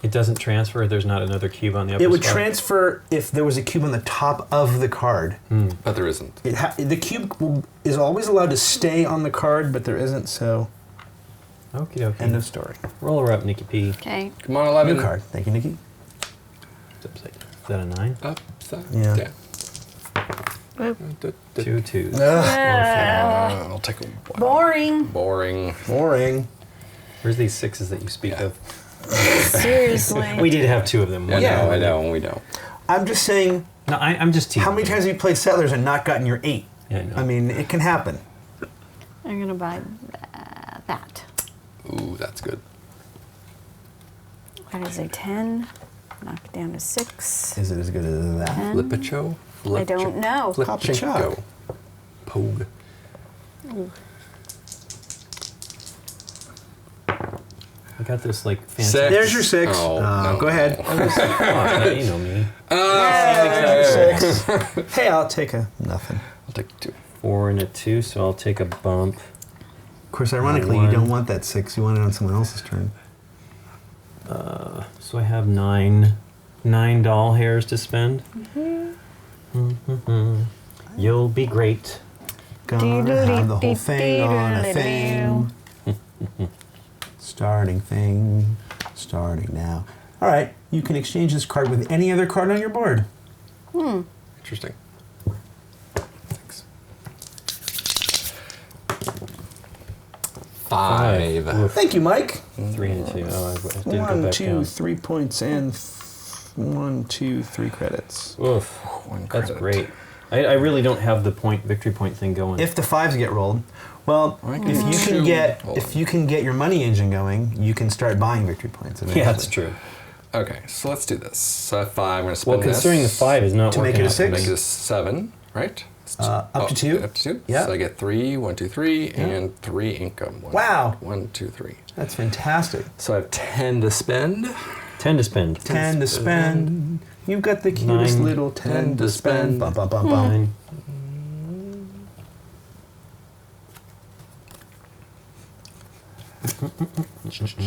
It doesn't transfer if there's not another cube on the upper It would spot? transfer if there was a cube on the top of the card. But there isn't. The cube is always allowed to stay on the card, but there isn't, so Okie dokie. end of story. Roll her up, Nikki P. Okay. Come on, 11. New card. Thank you, Nikki. Is that a 9? Upside Yeah. down. Oop. 2 2s. I'll take a 1. Boring. Boring. Boring. Where's these 6s that you speak Yeah. of? Seriously. We did have 2 of them. Yeah, Yeah. I know, we know. I'm just saying, No, I'm just teasing. how many times have you played Settlers and not gotten your 8? Yeah, I know. I mean, it can happen. I'm going to buy that. Ooh, that's good. That is a 10. Knock it down to 6. Is it as good as that? 10. Flipacho? I don't know. Flipchenko. Pogue. I got this like fancy. 6. There's your 6. Oh, no. Go ahead. Oh, you know me. Hey. 6. Hey, I'll take a nothing. I'll take 2. 4 and a 2, so I'll take a bump. Of course, ironically, you 1. don't want that 6. You want it on someone else's turn. So I have 9 doll hairs to spend. You'll be great. Gonna have the whole thing on a thing. Starting thing. Starting now. All right, you can exchange this card with any other card on your board. Interesting. Thanks. 5. Oof. Thank you, Mike. 3 and a 2. Oh, I didn't go 1, back 2, down. 3 points and 1, 2, 3 credits. Oof. 1 That's credit. great. I really don't have the victory point thing going. If the 5s get rolled, Well, I can if do you two. Hold if on. you can get your money engine going, you can start buying victory points. Yeah, that's eventually. true. Okay, so let's do this. So I have 5. I'm going to spend Well, considering the this 5 is not To make working it a out for 6? me. make it a 7, right? Up to 2? Up to 2. Yeah. So I get 3, 1, 2, 3, and 3 income. Wow. 1, 2, 3. That's fantastic. So I have 10 to spend. 10 to spend. 10 to spend. You've got the cutest 9, little 10 to spend. Bum, bum, bum, bum. 9. Just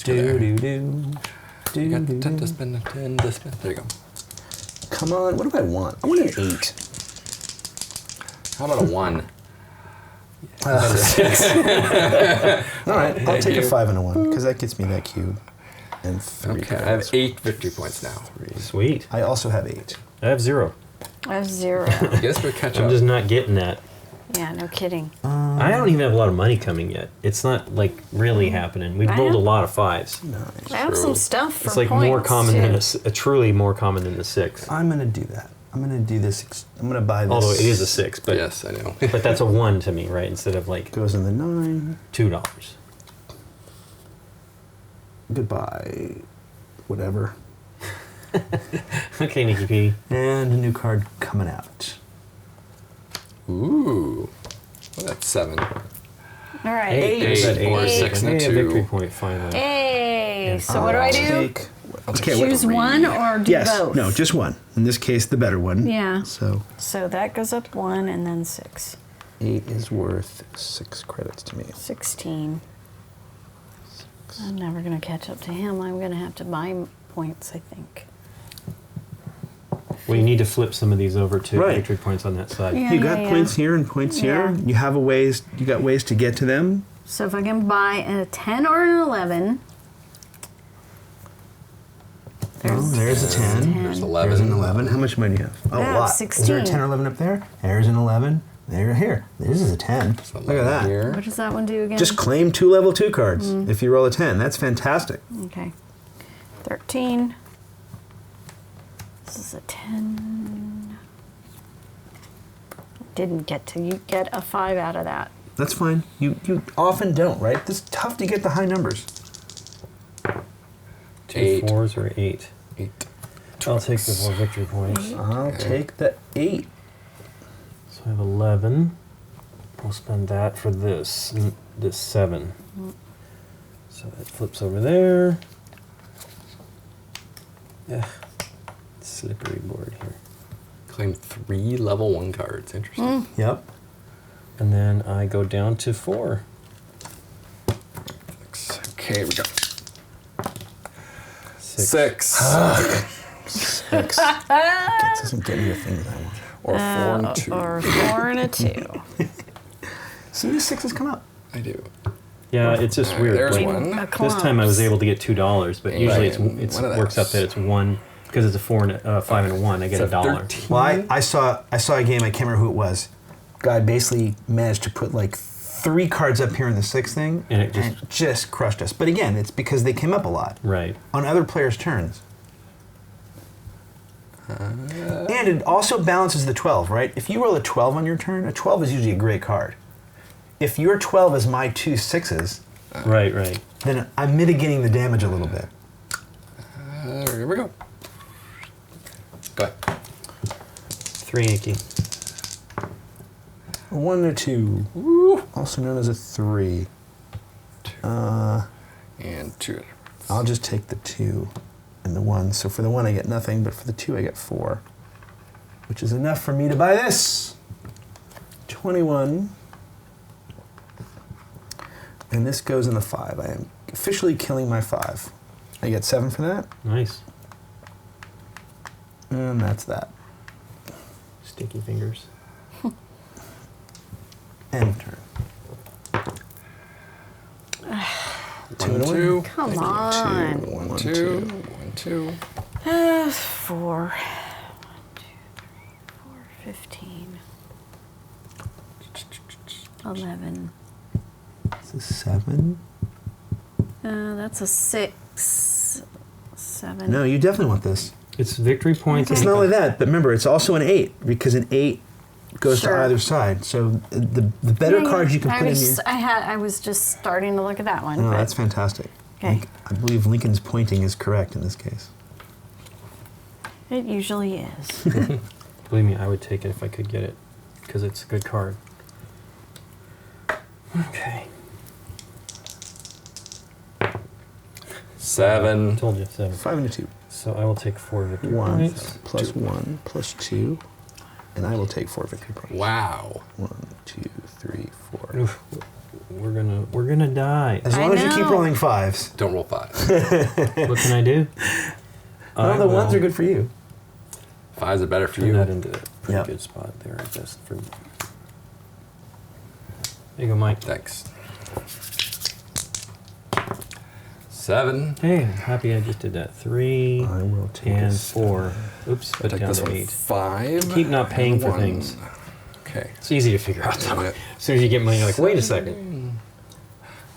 go there. Do, do, do. Do, You got do, 10 do. to spend, 10 to spend. There you go. Come on, what do I want? I want an 8. How about a 1? All right, I'll Thank take a you. 5 and a 1 because that gets me that cube. And 3. Okay, I have 8 victory points now. Sweet. I also have 8. I have 0. I have 0. I guess we'll catch I'm up. just not getting that. Yeah, no kidding. I don't even have a lot of money coming yet. It's not like really happening. We've I rolled a have- lot of 5s. Nice. I have True. some stuff for It's like points, more common too. than a truly more common than the 6. I'm going to do that. I'm going to do this. I'm going to buy this. Although it is a 6, but Yes, I know. but that's a 1 to me, right? Instead of like Goes in the 9. $2. Goodbye. Whatever. Okay, Nikki P. And a new card coming out. Ooh. Well, that's 7. All right. Eight. Eight. Or Eight. 6 and a Hey, 2. victory point finally. Hey, so what do I do? Take, okay, wait. Choose one or do Yes. both? No, just one. In this case, the better one. Yeah. So So that goes up 1 and then 6. 8 is worth 6 credits to me. 16. I'm never going to catch up to him. I'm going to have to buy points, I think. Well, you need to flip some of these over to Right. victory points on that side. Yeah. You got points here and points here. Yeah. You have a ways. You got ways to get to them. So if I can buy a 10 or an 11. There's a 10. There's 10. 11. There's an 11. How much money do you have? Oh, I a have lot. Is there a 16. 10 or 11 up there? There's an 11. There, here. This is a 10. So Look at that. Here. What does that one do again? Just claim 2 level 2 cards if you roll a 10. That's fantastic. Okay. 13. This is a 10. Didn't get to get a 5 out of that. That's fine. You often don't, right? It's tough to get the high numbers. 2 8. 4s or 8. 8. I'll take the 4 victory points. I'll take the 8. So I have 11. We'll spend that for this 7. So that flips over there. Yeah, slippery board here. Claim 3 level 1 cards. Interesting. Yep. And then I go down to 4. Okay, here we go. 6. 6. 6. It doesn't get me the things I want. Or 4 and 2. Or 4 and a 2. See, the 6s come up. I do. Yeah, it's just weird. There's like, one. This time I was able to get $2, but usually Right. it's One of works out those. that it's 1 because it's a 4 and a 5 and a 1. I get So $1. 13. Well, I saw a game, I can't remember who it was. Guy basically managed to put like 3 cards up here in the 6th thing, And it just crushed us. But again, it's because they came up a lot Right. on other players' turns. And it also balances the 12, right? If you roll a 12 on your turn, a 12 is usually a great card. If your 12 is my 2 6s, Right, right. then I'm mitigating the damage a little bit. Here we go. Go ahead. 3, Nikki. A 1 or 2, also known as a 3. 2. And 2. I'll just take the 2 and the 1. So for the 1 I get nothing, but for the 2 I get 4. Which is enough for me to buy this. 21. And this goes in the 5. I am officially killing my 5. I get 7 for that. Nice. And that's that. Sticky fingers. End of turn. 1 and 2. Come Thank you. on. 1 2. 1 2. 4. 15. 11. It's a 7. That's a 6. 7. No, you definitely want this. It's victory points. It's and not only that, but remember, it's also an 8, because an 8 goes Sure. to either side. So the better cards you can put in your... I was just starting to look at that one. No, but- that's fantastic. Okay. I believe Lincoln's pointing is correct in this case. It usually is. Believe me, I would take it if I could get it, because it's a good card. Okay. 7. Told you, 7. 5 and a 2. So I will take 4 victory 1 points. plus 1 plus 2. And I will take 4 victory points. Wow. 1, 2, 3, 4. Oof, we're gonna die. As I long as you keep know. rolling 5s. Don't roll 5. What can I do? Well, the 1s are good for you. 5s are better for Turn you. that into a pretty Yep. good spot there, I guess. For me. There you go, Mike. Thanks. 7. Hey, I'm happy I just did that. 3 I will take and a 4. Oops, I put take down this to one. 8. 5. Keep not paying and for 1. things. Okay. It's easy to figure out. Yeah. As soon as you get money, you're like, wait a second.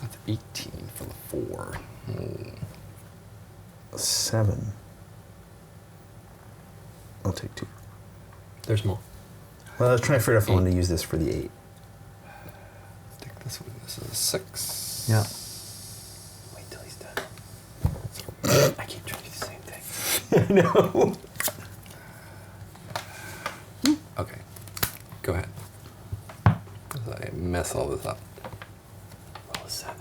That's 18 for the 4. 7. I'll take 2. There's more. Well, I was trying to figure out if I wanted to use this for the 8. Let's take this one. This is 6. Yeah. Wait till he's done. I keep trying to do the same thing. No. Okay. Go ahead. I mess all this up. Roll a 7.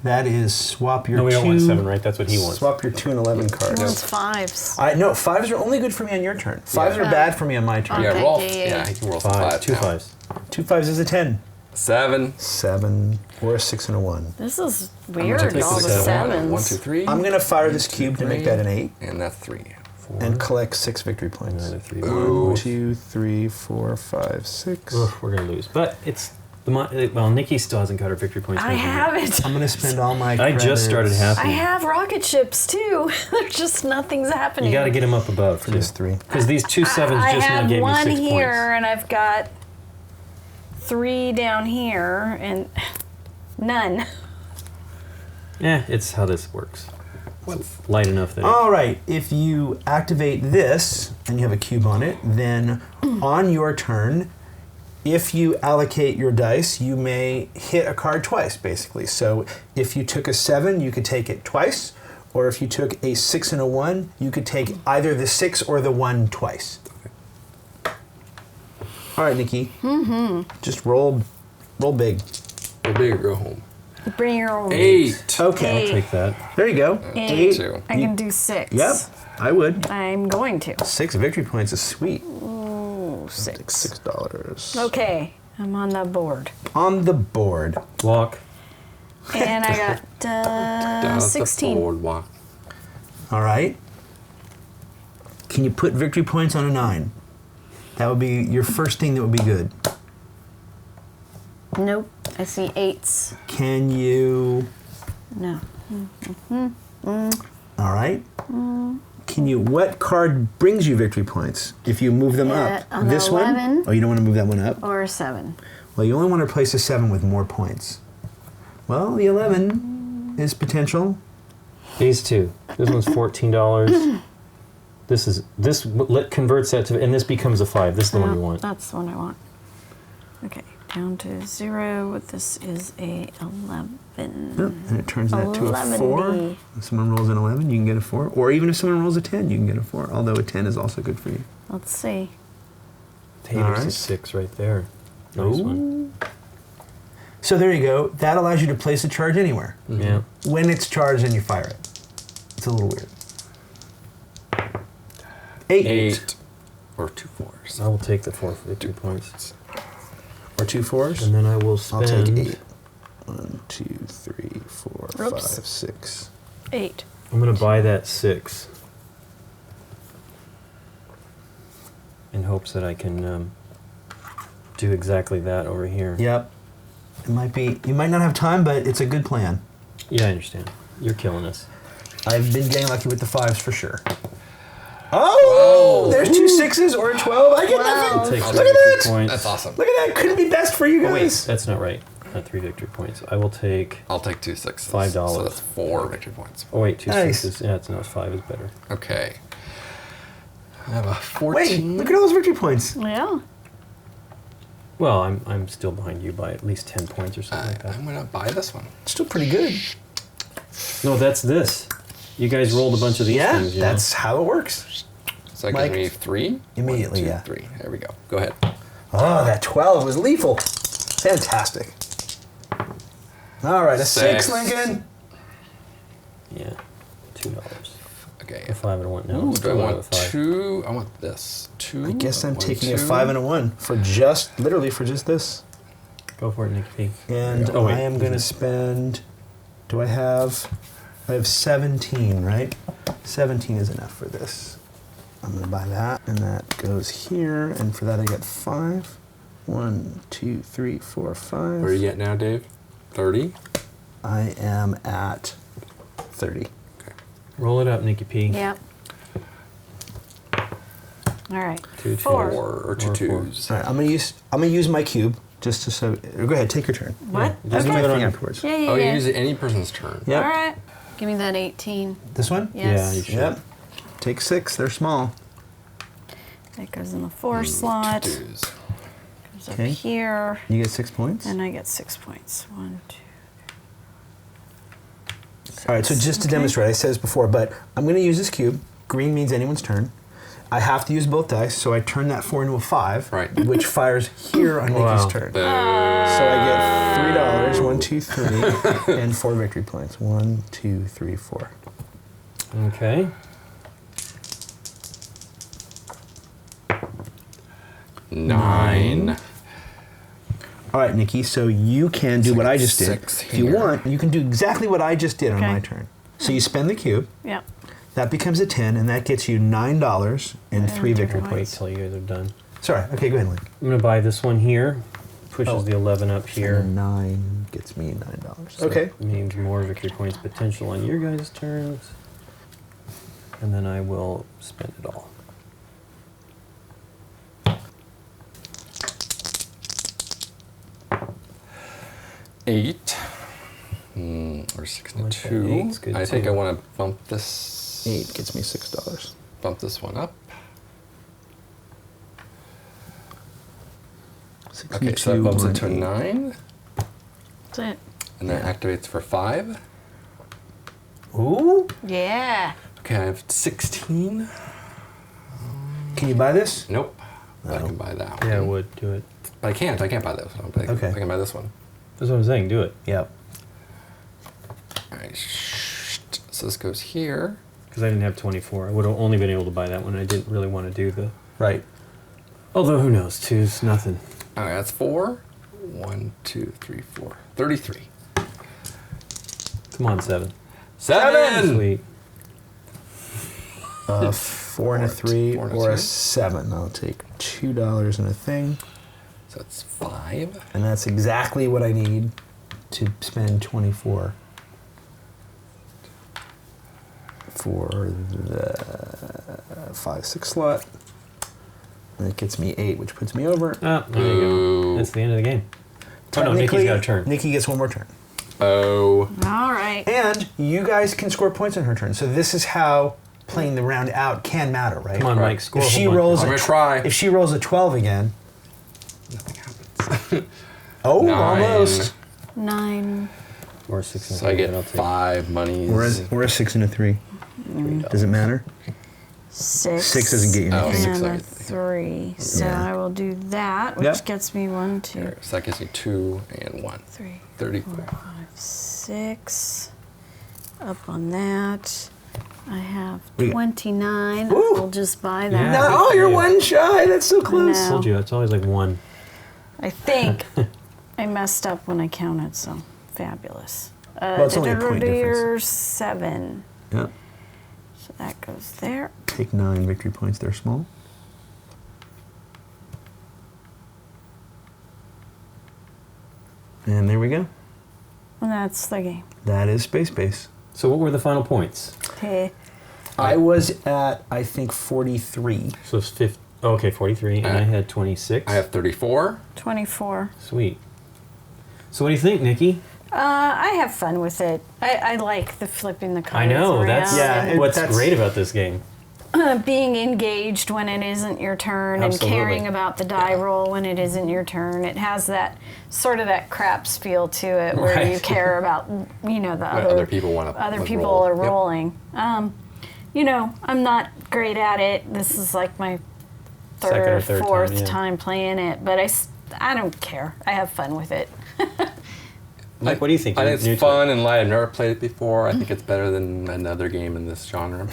That is swap your No, we 2. don't want 7, right? That's what he wants. Swap your 2 and 11 He cards. wants 5s. No, 5s are only good for me on your turn. 5s are Yeah. bad for me on my turn. Yeah, Okay, roll. yeah. Yeah, he can roll some 5. 5. 2 5s. 2 5s is a 10. 7. 7 or a 6 and a 1. This is I'm gonna weird, take all the the 7. sevens. 1, 2, 3. I'm going to fire this cube to make that an 8 And that's 3. 4. and collect 6 victory points. Another 3. Ooh. 1, 2, 3, 4, 5, 6. Ugh, we're gonna lose. But it's the well, Nikki still hasn't got her victory points. I maybe. haven't. I'm going to spend all my I just started credits. half. I have rocket ships too. There's just nothing's happening. You got to get him up above For this 3. because these 2 7s I just now have gave me one 6 here, points. and I've got 3 down here, and none. Yeah, it's how this works. It's light enough that. All right, if you activate this and you have a cube on it, then on your turn, if you allocate your dice, you may hit a card twice, basically. So if you took a 7, you could take it twice, or if you took a 6 and a 1, you could take either the 6 or the 1 twice. All right, Nikki. Just roll big. Go big or go home. Bring your own. 8. Okay, I'll take that. there you go. 8. 2. I can do 6. Yep, I would. I'm going to. 6 victory points is sweet. Ooh, 6. $6. Okay, I'm on the board. On the board. Walk. And I got Down at the 16. boardwalk. All right. Can you put victory points on a 9? That would be your first thing that would be good. Nope, I see 8s. Can you... No. All right. Can you... What card brings you victory points if you move them up? on This the one? 11. Oh, you don't want to move that one up? Or a 7. Well, you only want to replace a 7 with more points. Well, the 11 is potential. These 2. This one's $14. This converts that to, and this becomes a 5. This is the one you want. That's the one I want. Okay, down to 0. This is a 11. Yep, and it turns that to a 11D. 4. If someone rolls an 11, you can get a 4. Or even if someone rolls a 10, you can get a 4. Although a 10 is also good for you. Let's see. Hey, there's Alright. a 6 right there. Nice one. So there you go. That allows you to place a charge anywhere. Yeah. When it's charged and you fire it. It's a little weird. 8. Or 2 4s. I will take the 4 victory points. Or 2 4s. And then I will I'll spend. take 8. 1, 2, 3, 4, Oops. 5, 6. 8. I'm going to buy that 6 in hopes that I can do exactly that over here. Yep. It might be. You might not have time, but it's a good plan. Yeah, I understand. You're killing us. I've been getting lucky with the 5s for sure. Oh! Whoa. There's 2 6s or a 12. I get Wow. nothing. Take I'll 3 take victory that. points. That's awesome. Look at that. Couldn't be best for you Oh, wait, guys. that's not right. Not 3 victory points. I will take. I'll take 2 6s. $5. So that's 4 victory points. Oh, wait, 2 Nice. 6s. Yeah, it's no, 5 is better. Okay. I have a Wait, 14. look at all those victory points. Yeah. Well, I'm still behind you by at least 10 points or something like that. I'm gonna buy this one. Still pretty good. No, that's this. You guys rolled a bunch of these Yeah, things. that's how it works. So that Mike, gives me 3. immediately, 1, 2, yeah. 3. There we go. Go ahead. Oh, that 12 was lethal. Fantastic. All right, a 6, Lincoln. Yeah, $2. Okay. A 5 and a 1. No, Ooh, it's do I still out of want a 5. 2? I want this. 2. I guess I'm want taking a 2. 5 and a 1 for literally for just this. Go for it, Nikki. And Oh, wait. I am going to spend, I have 17, right? 17 is enough for this. I'm going to buy that, and that goes here, and for that I get 5. 1, 2, 3, 4, 5. Where are you at now, Dave? 30? I am at 30. Okay. Roll it up, Nikki P. Yep. All right. 2 twos. 4. 4 or 2 Or 4. twos. All right, I'm gonna use my cube just to so. Go ahead, take your turn. What? Yeah, just Do leave my it on thing your- afterwards. Yeah, yeah, Oh, you yeah. use it any person's turn. Yep. All right. Give me that 18. This one? Yes. Yeah, you should. Yep. Take 6. They're small. That goes in the 4 slot. 2 twos. Goes up Okay. here. You get 6 points. And I get 6 points. 1, 2. All right. So just to Okay. demonstrate, I said this before, but I'm going to use this cube. Green means anyone's turn. I have to use both dice, so I turn that 4 into a 5, Right. which fires here on Wow. Nikki's turn. Boo. So I get $3, 1, 2, 3, and 4 victory points. 1, 2, 3, 4. Okay. Nine. All right, Nikki. So you can do So I what get I just did. 6 If you here. want, you can do exactly what I just did on Okay. my turn. So you spend the cube. Yep. That becomes a 10, and that gets you $9 and 3 victory Wait points. till you guys are done. Sorry. Okay, go ahead, Link. I'm going to buy this one here. Pushes Oh. the 11 up here. And 9 gets me $9. So Okay. it means more victory points potential on your guys' turns. And then I will spend it all. Eight. Or I like that. 62. Eight's good I think too. I want to bump this. 8 gets me $6. Bump this one up. 6 Okay, and so that 2, bumps it 1, to 8. 9. That's it. And then activates for 5. Ooh. Yeah. Okay, I have 16. Can you buy this? Nope. I No. can buy that Yeah, I one. would do it. But I can't. I can't buy this one. But Okay. I can buy this one. That's what I'm saying. Do it. Yep. All right. So this goes here. Because I didn't have 24. I would have only been able to buy that one. I didn't really want to do the. Right. Although, who knows? Two's nothing. All right, that's 4. 1, 2, 3, 4. 33. Come on, 7. 7! Sweet. 4 and a 3 4 and a or a 3. 7. I'll take $2 and a thing. So that's 5. And that's exactly what I need to spend 24 for the 5-6 slot. And it gets me 8, which puts me over. Ah, there you Boo. go. That's the end of the game. Oh, no, Nikki's got a turn. Nikki gets one more turn. Oh. All right. And you guys can score points on her turn. So this is how playing the round out can matter, right? Come on, Right. Mike. Score If a she whole bunch. rolls I'm a going to try. if she rolls a 12 again, Nothing happens. oh, 9. almost. 9. Or 6 and So I 3, get but I'll take 5 monies. Or a 6 and a 3. Does it matter? 6. 6 doesn't get you Oh, anything. 6 And I a think. 3. So Yeah. I will do that, which Yep. gets me 1, 2, There, so that gives me 2 and 1. 3, 34. 4, 5, 6. Up on that. I have We got- 29. Ooh. We'll just buy that. Yeah. No, good for you're you. one shy. That's so close. know. Told you, it's always like 1. I think I messed up when I counted, so fabulous. Well, it's only a point difference. 7. Yeah. So that goes there. Take 9 victory points. They're small. And there we go. And that's the game. That is Space Base. So what were the final points? Okay. I was at, I think, 43. So it's 50. Oh, okay, 43, and I had 26. I have 34. 24. Sweet. So what do you think, Nikki? I have fun with it. I like the flipping the cards I know, around. that's Yeah, and what's that's- great about this game. being engaged when it isn't your turn Absolutely. and caring about the die roll when it isn't your turn. It has that sort of that craps feel to it where Right. you care about, the other people want to other people roll. are Yep. rolling. I'm not great at it. This is like my Second or third fourth time, yeah. time playing it, but I don't care. I have fun with it. Mike, what do you think? I You're think new it's to it. fun and light. I've never played it before. I think it's better than another game in this genre.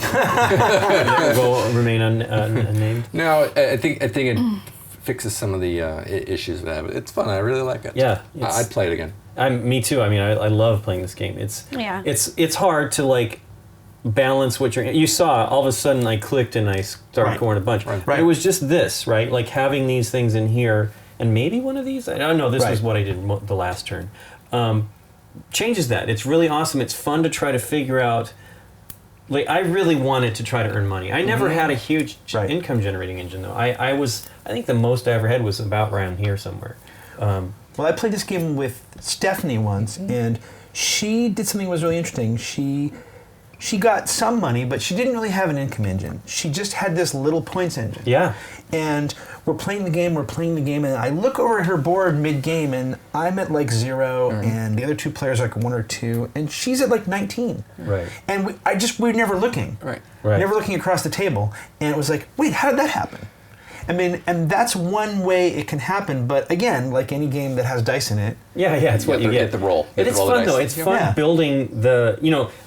Will remain unnamed. No, I think it fixes some of the issues that I have. It's fun. I really like it. Yeah, I'd play it again. Me too. I mean, I love playing this game. It's hard to like balance what you saw. All of a sudden, I clicked and I started Right. going a bunch. Right. But it was just this, right? Like having these things in here, and maybe one of these. I don't know. This Right. was what I did the last turn. Changes that. It's really awesome. It's fun to try to figure out. Like I really wanted to try to earn money. I never had a huge Right. income generating engine though. I think the most I ever had was about around here somewhere. Well, I played this game with Stephanie once, and she did something that was really interesting. She got some money, but she didn't really have an income engine. She just had this little points engine. Yeah. And we're playing the game, and I look over at her board mid-game, and I'm at like 0, and the other two players are like 1 or 2, and she's at like 19. Right. And we were never looking. Right. Right. Never looking across the table. And it was like, wait, how did that happen? I mean, and that's one way it can happen, but again, like any game that has dice in it. Yeah, it's what you get. The roll. It is fun though. It's fun Yeah. building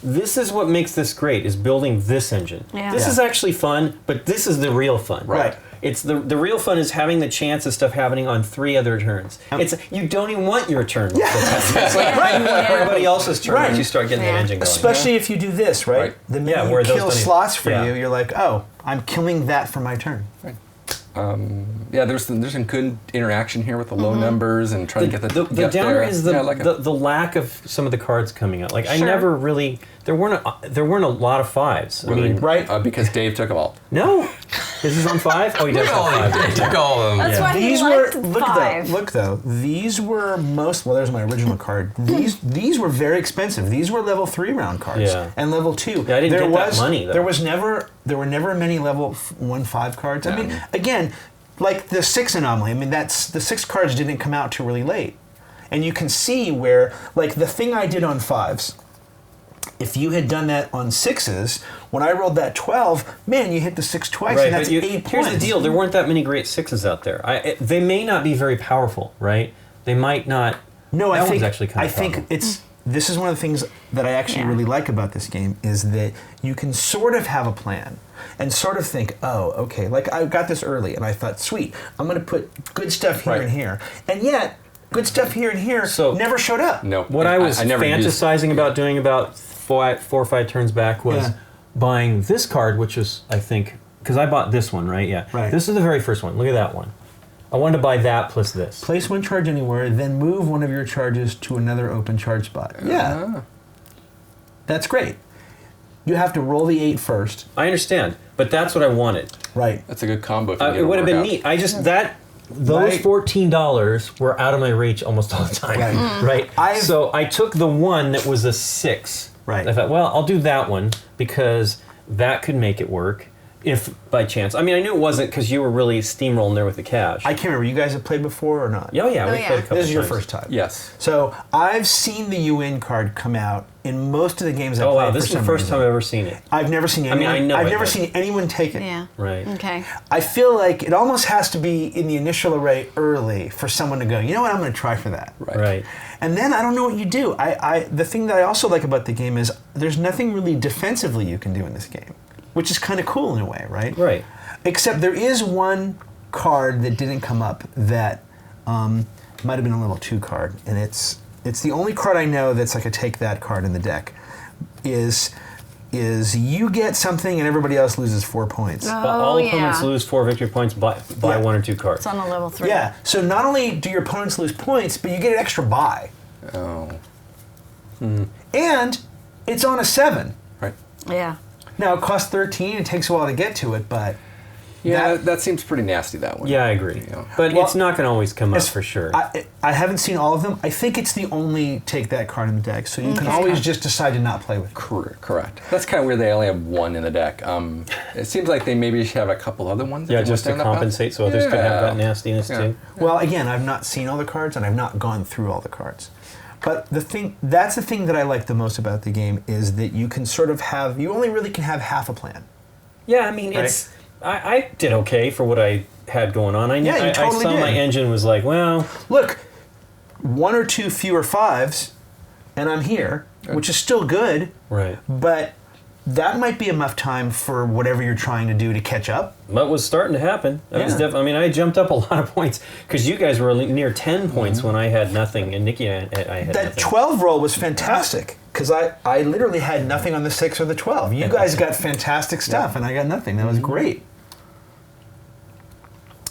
this is what makes this great, is building this engine. Yeah. This Yeah. is actually fun, but this is the real fun. Right. It's the real fun is having the chance of stuff happening on 3 other turns. It's you don't even want your turn. Yeah. It's like you want everybody else's turn Right. once you start getting the Yeah. engine going. Especially if you do this, right? Right. The minute where you those kill don't even- slots for yeah. you, you're like, oh, I'm killing that for my turn. There's some good interaction here with the low numbers and trying to get the The downer there. is Yeah, I like it. the lack of some of the cards coming out. Like I Sure. never really there weren't a lot of 5s. I mean, Right. Because Dave took them all. no, this is on 5. Oh, he does have 5. He took all of them. That's why These he were liked 5. look though. These were there's my original card. These were very expensive. These were level 3 round cards. Yeah. And level 2. Yeah, I didn't get that money, though. There were never many level 1/5 cards. I Yeah. mean, again, like the 6 anomaly. I mean, that's the 6 cards didn't come out too really late. And you can see where like the thing I did on 5s. If you had done that on 6s, when I rolled that 12, man, you hit the 6 twice, Right, and that's but 8 here's points. the deal: there weren't that many great 6s out there. They may not be very powerful, right? They might not. No, that I think one's actually kind I of think powerful. it's. This is one of the things that I actually Yeah. really like about this game is that you can sort of have a plan and sort of think, oh, okay, like I got this early and I thought, sweet, I'm going to put good stuff here Right. and here, and yet good stuff here and here So- never showed up. No. What I was never used- fantasizing about doing about 4 or 5 turns back was Yeah. buying this card, which is I think because I bought this one, right? Yeah. Right. This is the very first one. Look at that one. I wanted to buy that plus this. Place one charge anywhere, then move one of your charges to another open charge spot. Yeah, that's great. You have to roll the 8 first. I understand, but that's what I wanted. Right. That's a good combo. If you can get It to would have work been out. neat. I just those Right. $14 were out of my reach almost all the time. Right. Right. So I took the one that was a 6. Right. I thought, well, I'll do that one because that could make it work if by chance. I mean, I knew it wasn't because you were really steamrolling there with the cash. I can't remember. You guys have played before or not? Oh yeah, we yeah. played a couple This is your times. first time. Yes. So I've seen the UN card come out in most of the games I've Oh played. wow, this is the first time I've ever seen it. I've never seen anyone. I know I've it, never but- seen anyone take it. Yeah. Right. Okay. I feel like it almost has to be in the initial array early for someone to go, you know what, I'm going to try for that. Right. And then I don't know what you do. The thing that I also like about the game is there's nothing really defensively you can do in this game, which is kind of cool in a way, right? Right. Except there is one card that didn't come up that might have been a level 2 card, and it's the only card I know that's like a take that card in the deck. Is you get something and everybody else loses 4 points. But all yeah. opponents lose 4 victory points by Yeah. 1 or 2 cards. It's on a level 3. Yeah. So not only do your opponents lose points, but you get an extra buy, Oh. and it's on a 7. Right. Yeah. Now it costs 13. It takes a while to get to it, but Yeah, that seems pretty nasty, that one. Yeah, I agree. You know. But Well, it's not going to always come up for sure. I haven't seen all of them. I think it's the only take that card in the deck, so you can always just decide to not play with it. Correct. That's kind of weird. They only have one in the deck. It seems like they maybe should have a couple other ones. Yeah, just to compensate so others could have that nastiness too. Well, again, I've not seen all the cards, and I've not gone through all the cards. But that's the thing that I like the most about the game is that you can sort of have, you only really can have half a plan. Yeah, I mean, Right. I did okay for what I had going on. Yeah, you totally I saw did. my engine was like, well, Look, 1 or 2 fewer 5s, and I'm here, which is still good, right. but that might be enough time for whatever you're trying to do to catch up. What was starting to happen. That was Yeah. I mean, I jumped up a lot of points because you guys were near 10 points when I had nothing, and Nikki, I had That nothing. 12 roll was fantastic, because I literally had nothing on the 6 or the 12. You guys got fantastic stuff, and I got nothing. That was great.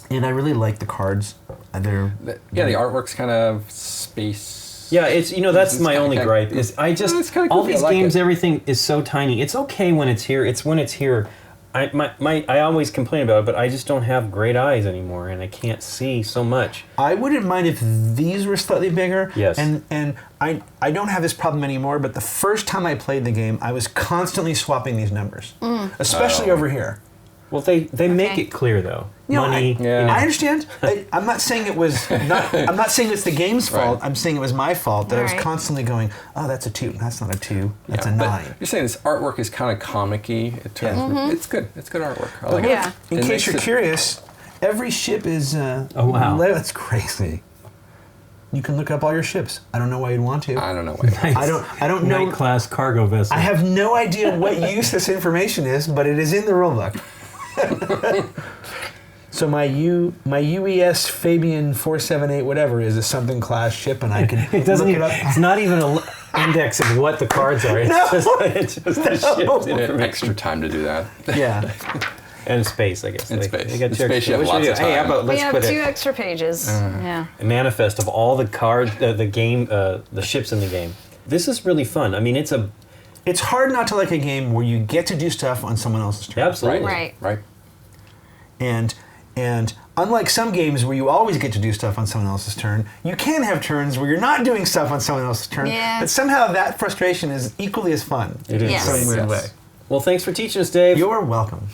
And I really like the cards. They're The artwork's kind of space. Yeah, it's that's It's my kinda- only kinda- gripe is I just It's kinda all goofy, I these like games, it. everything is so tiny. It's okay when it's here. It's when it's here. I always complain about it, but I just don't have great eyes anymore, and I can't see so much. I wouldn't mind if these were slightly bigger. Yes. And I don't have this problem anymore, but the first time I played the game, I was constantly swapping these numbers, especially over here. Well, they make Okay. it clear though. You know, Money. I understand. I'm not saying it was not. I'm not saying it's the game's fault. Right. I'm saying it was my fault that I was Right. constantly going, "Oh, that's a 2. That's not a 2. That's a But 9." you're saying this artwork is kind of comic-y. It's good. It's good artwork. I like Yeah. it. In It case makes you're it- curious, every ship is. Oh, wow. That's crazy. You can look up all your ships. I don't know why you'd want to. I don't know why. I don't know. Night class cargo vessel. I have no idea what use this information is, but it is in the rulebook. So my UES Fabian 478 whatever is a something class ship, and I can It doesn't look even. it up. It's not even an index of what the cards are. It's it's just the ship's They had information. extra time to do that. Yeah. And space, I guess. In space. They got In two space, you extra- have what should we lots do? of Hey, how time. about We let's have put 2 a extra pages. Yeah. manifest of all the cards, the game, the ships in the game. This is really fun. I mean, It's hard not to like a game where you get to do stuff on someone else's turn. absolutely Right. And unlike some games where you always get to do stuff on someone else's turn, you can have turns where you're not doing stuff on someone else's turn. Yeah. But somehow that frustration is equally as fun. It is. In some Yes. weird Yes. way. Well, thanks for teaching us, Dave. You're welcome.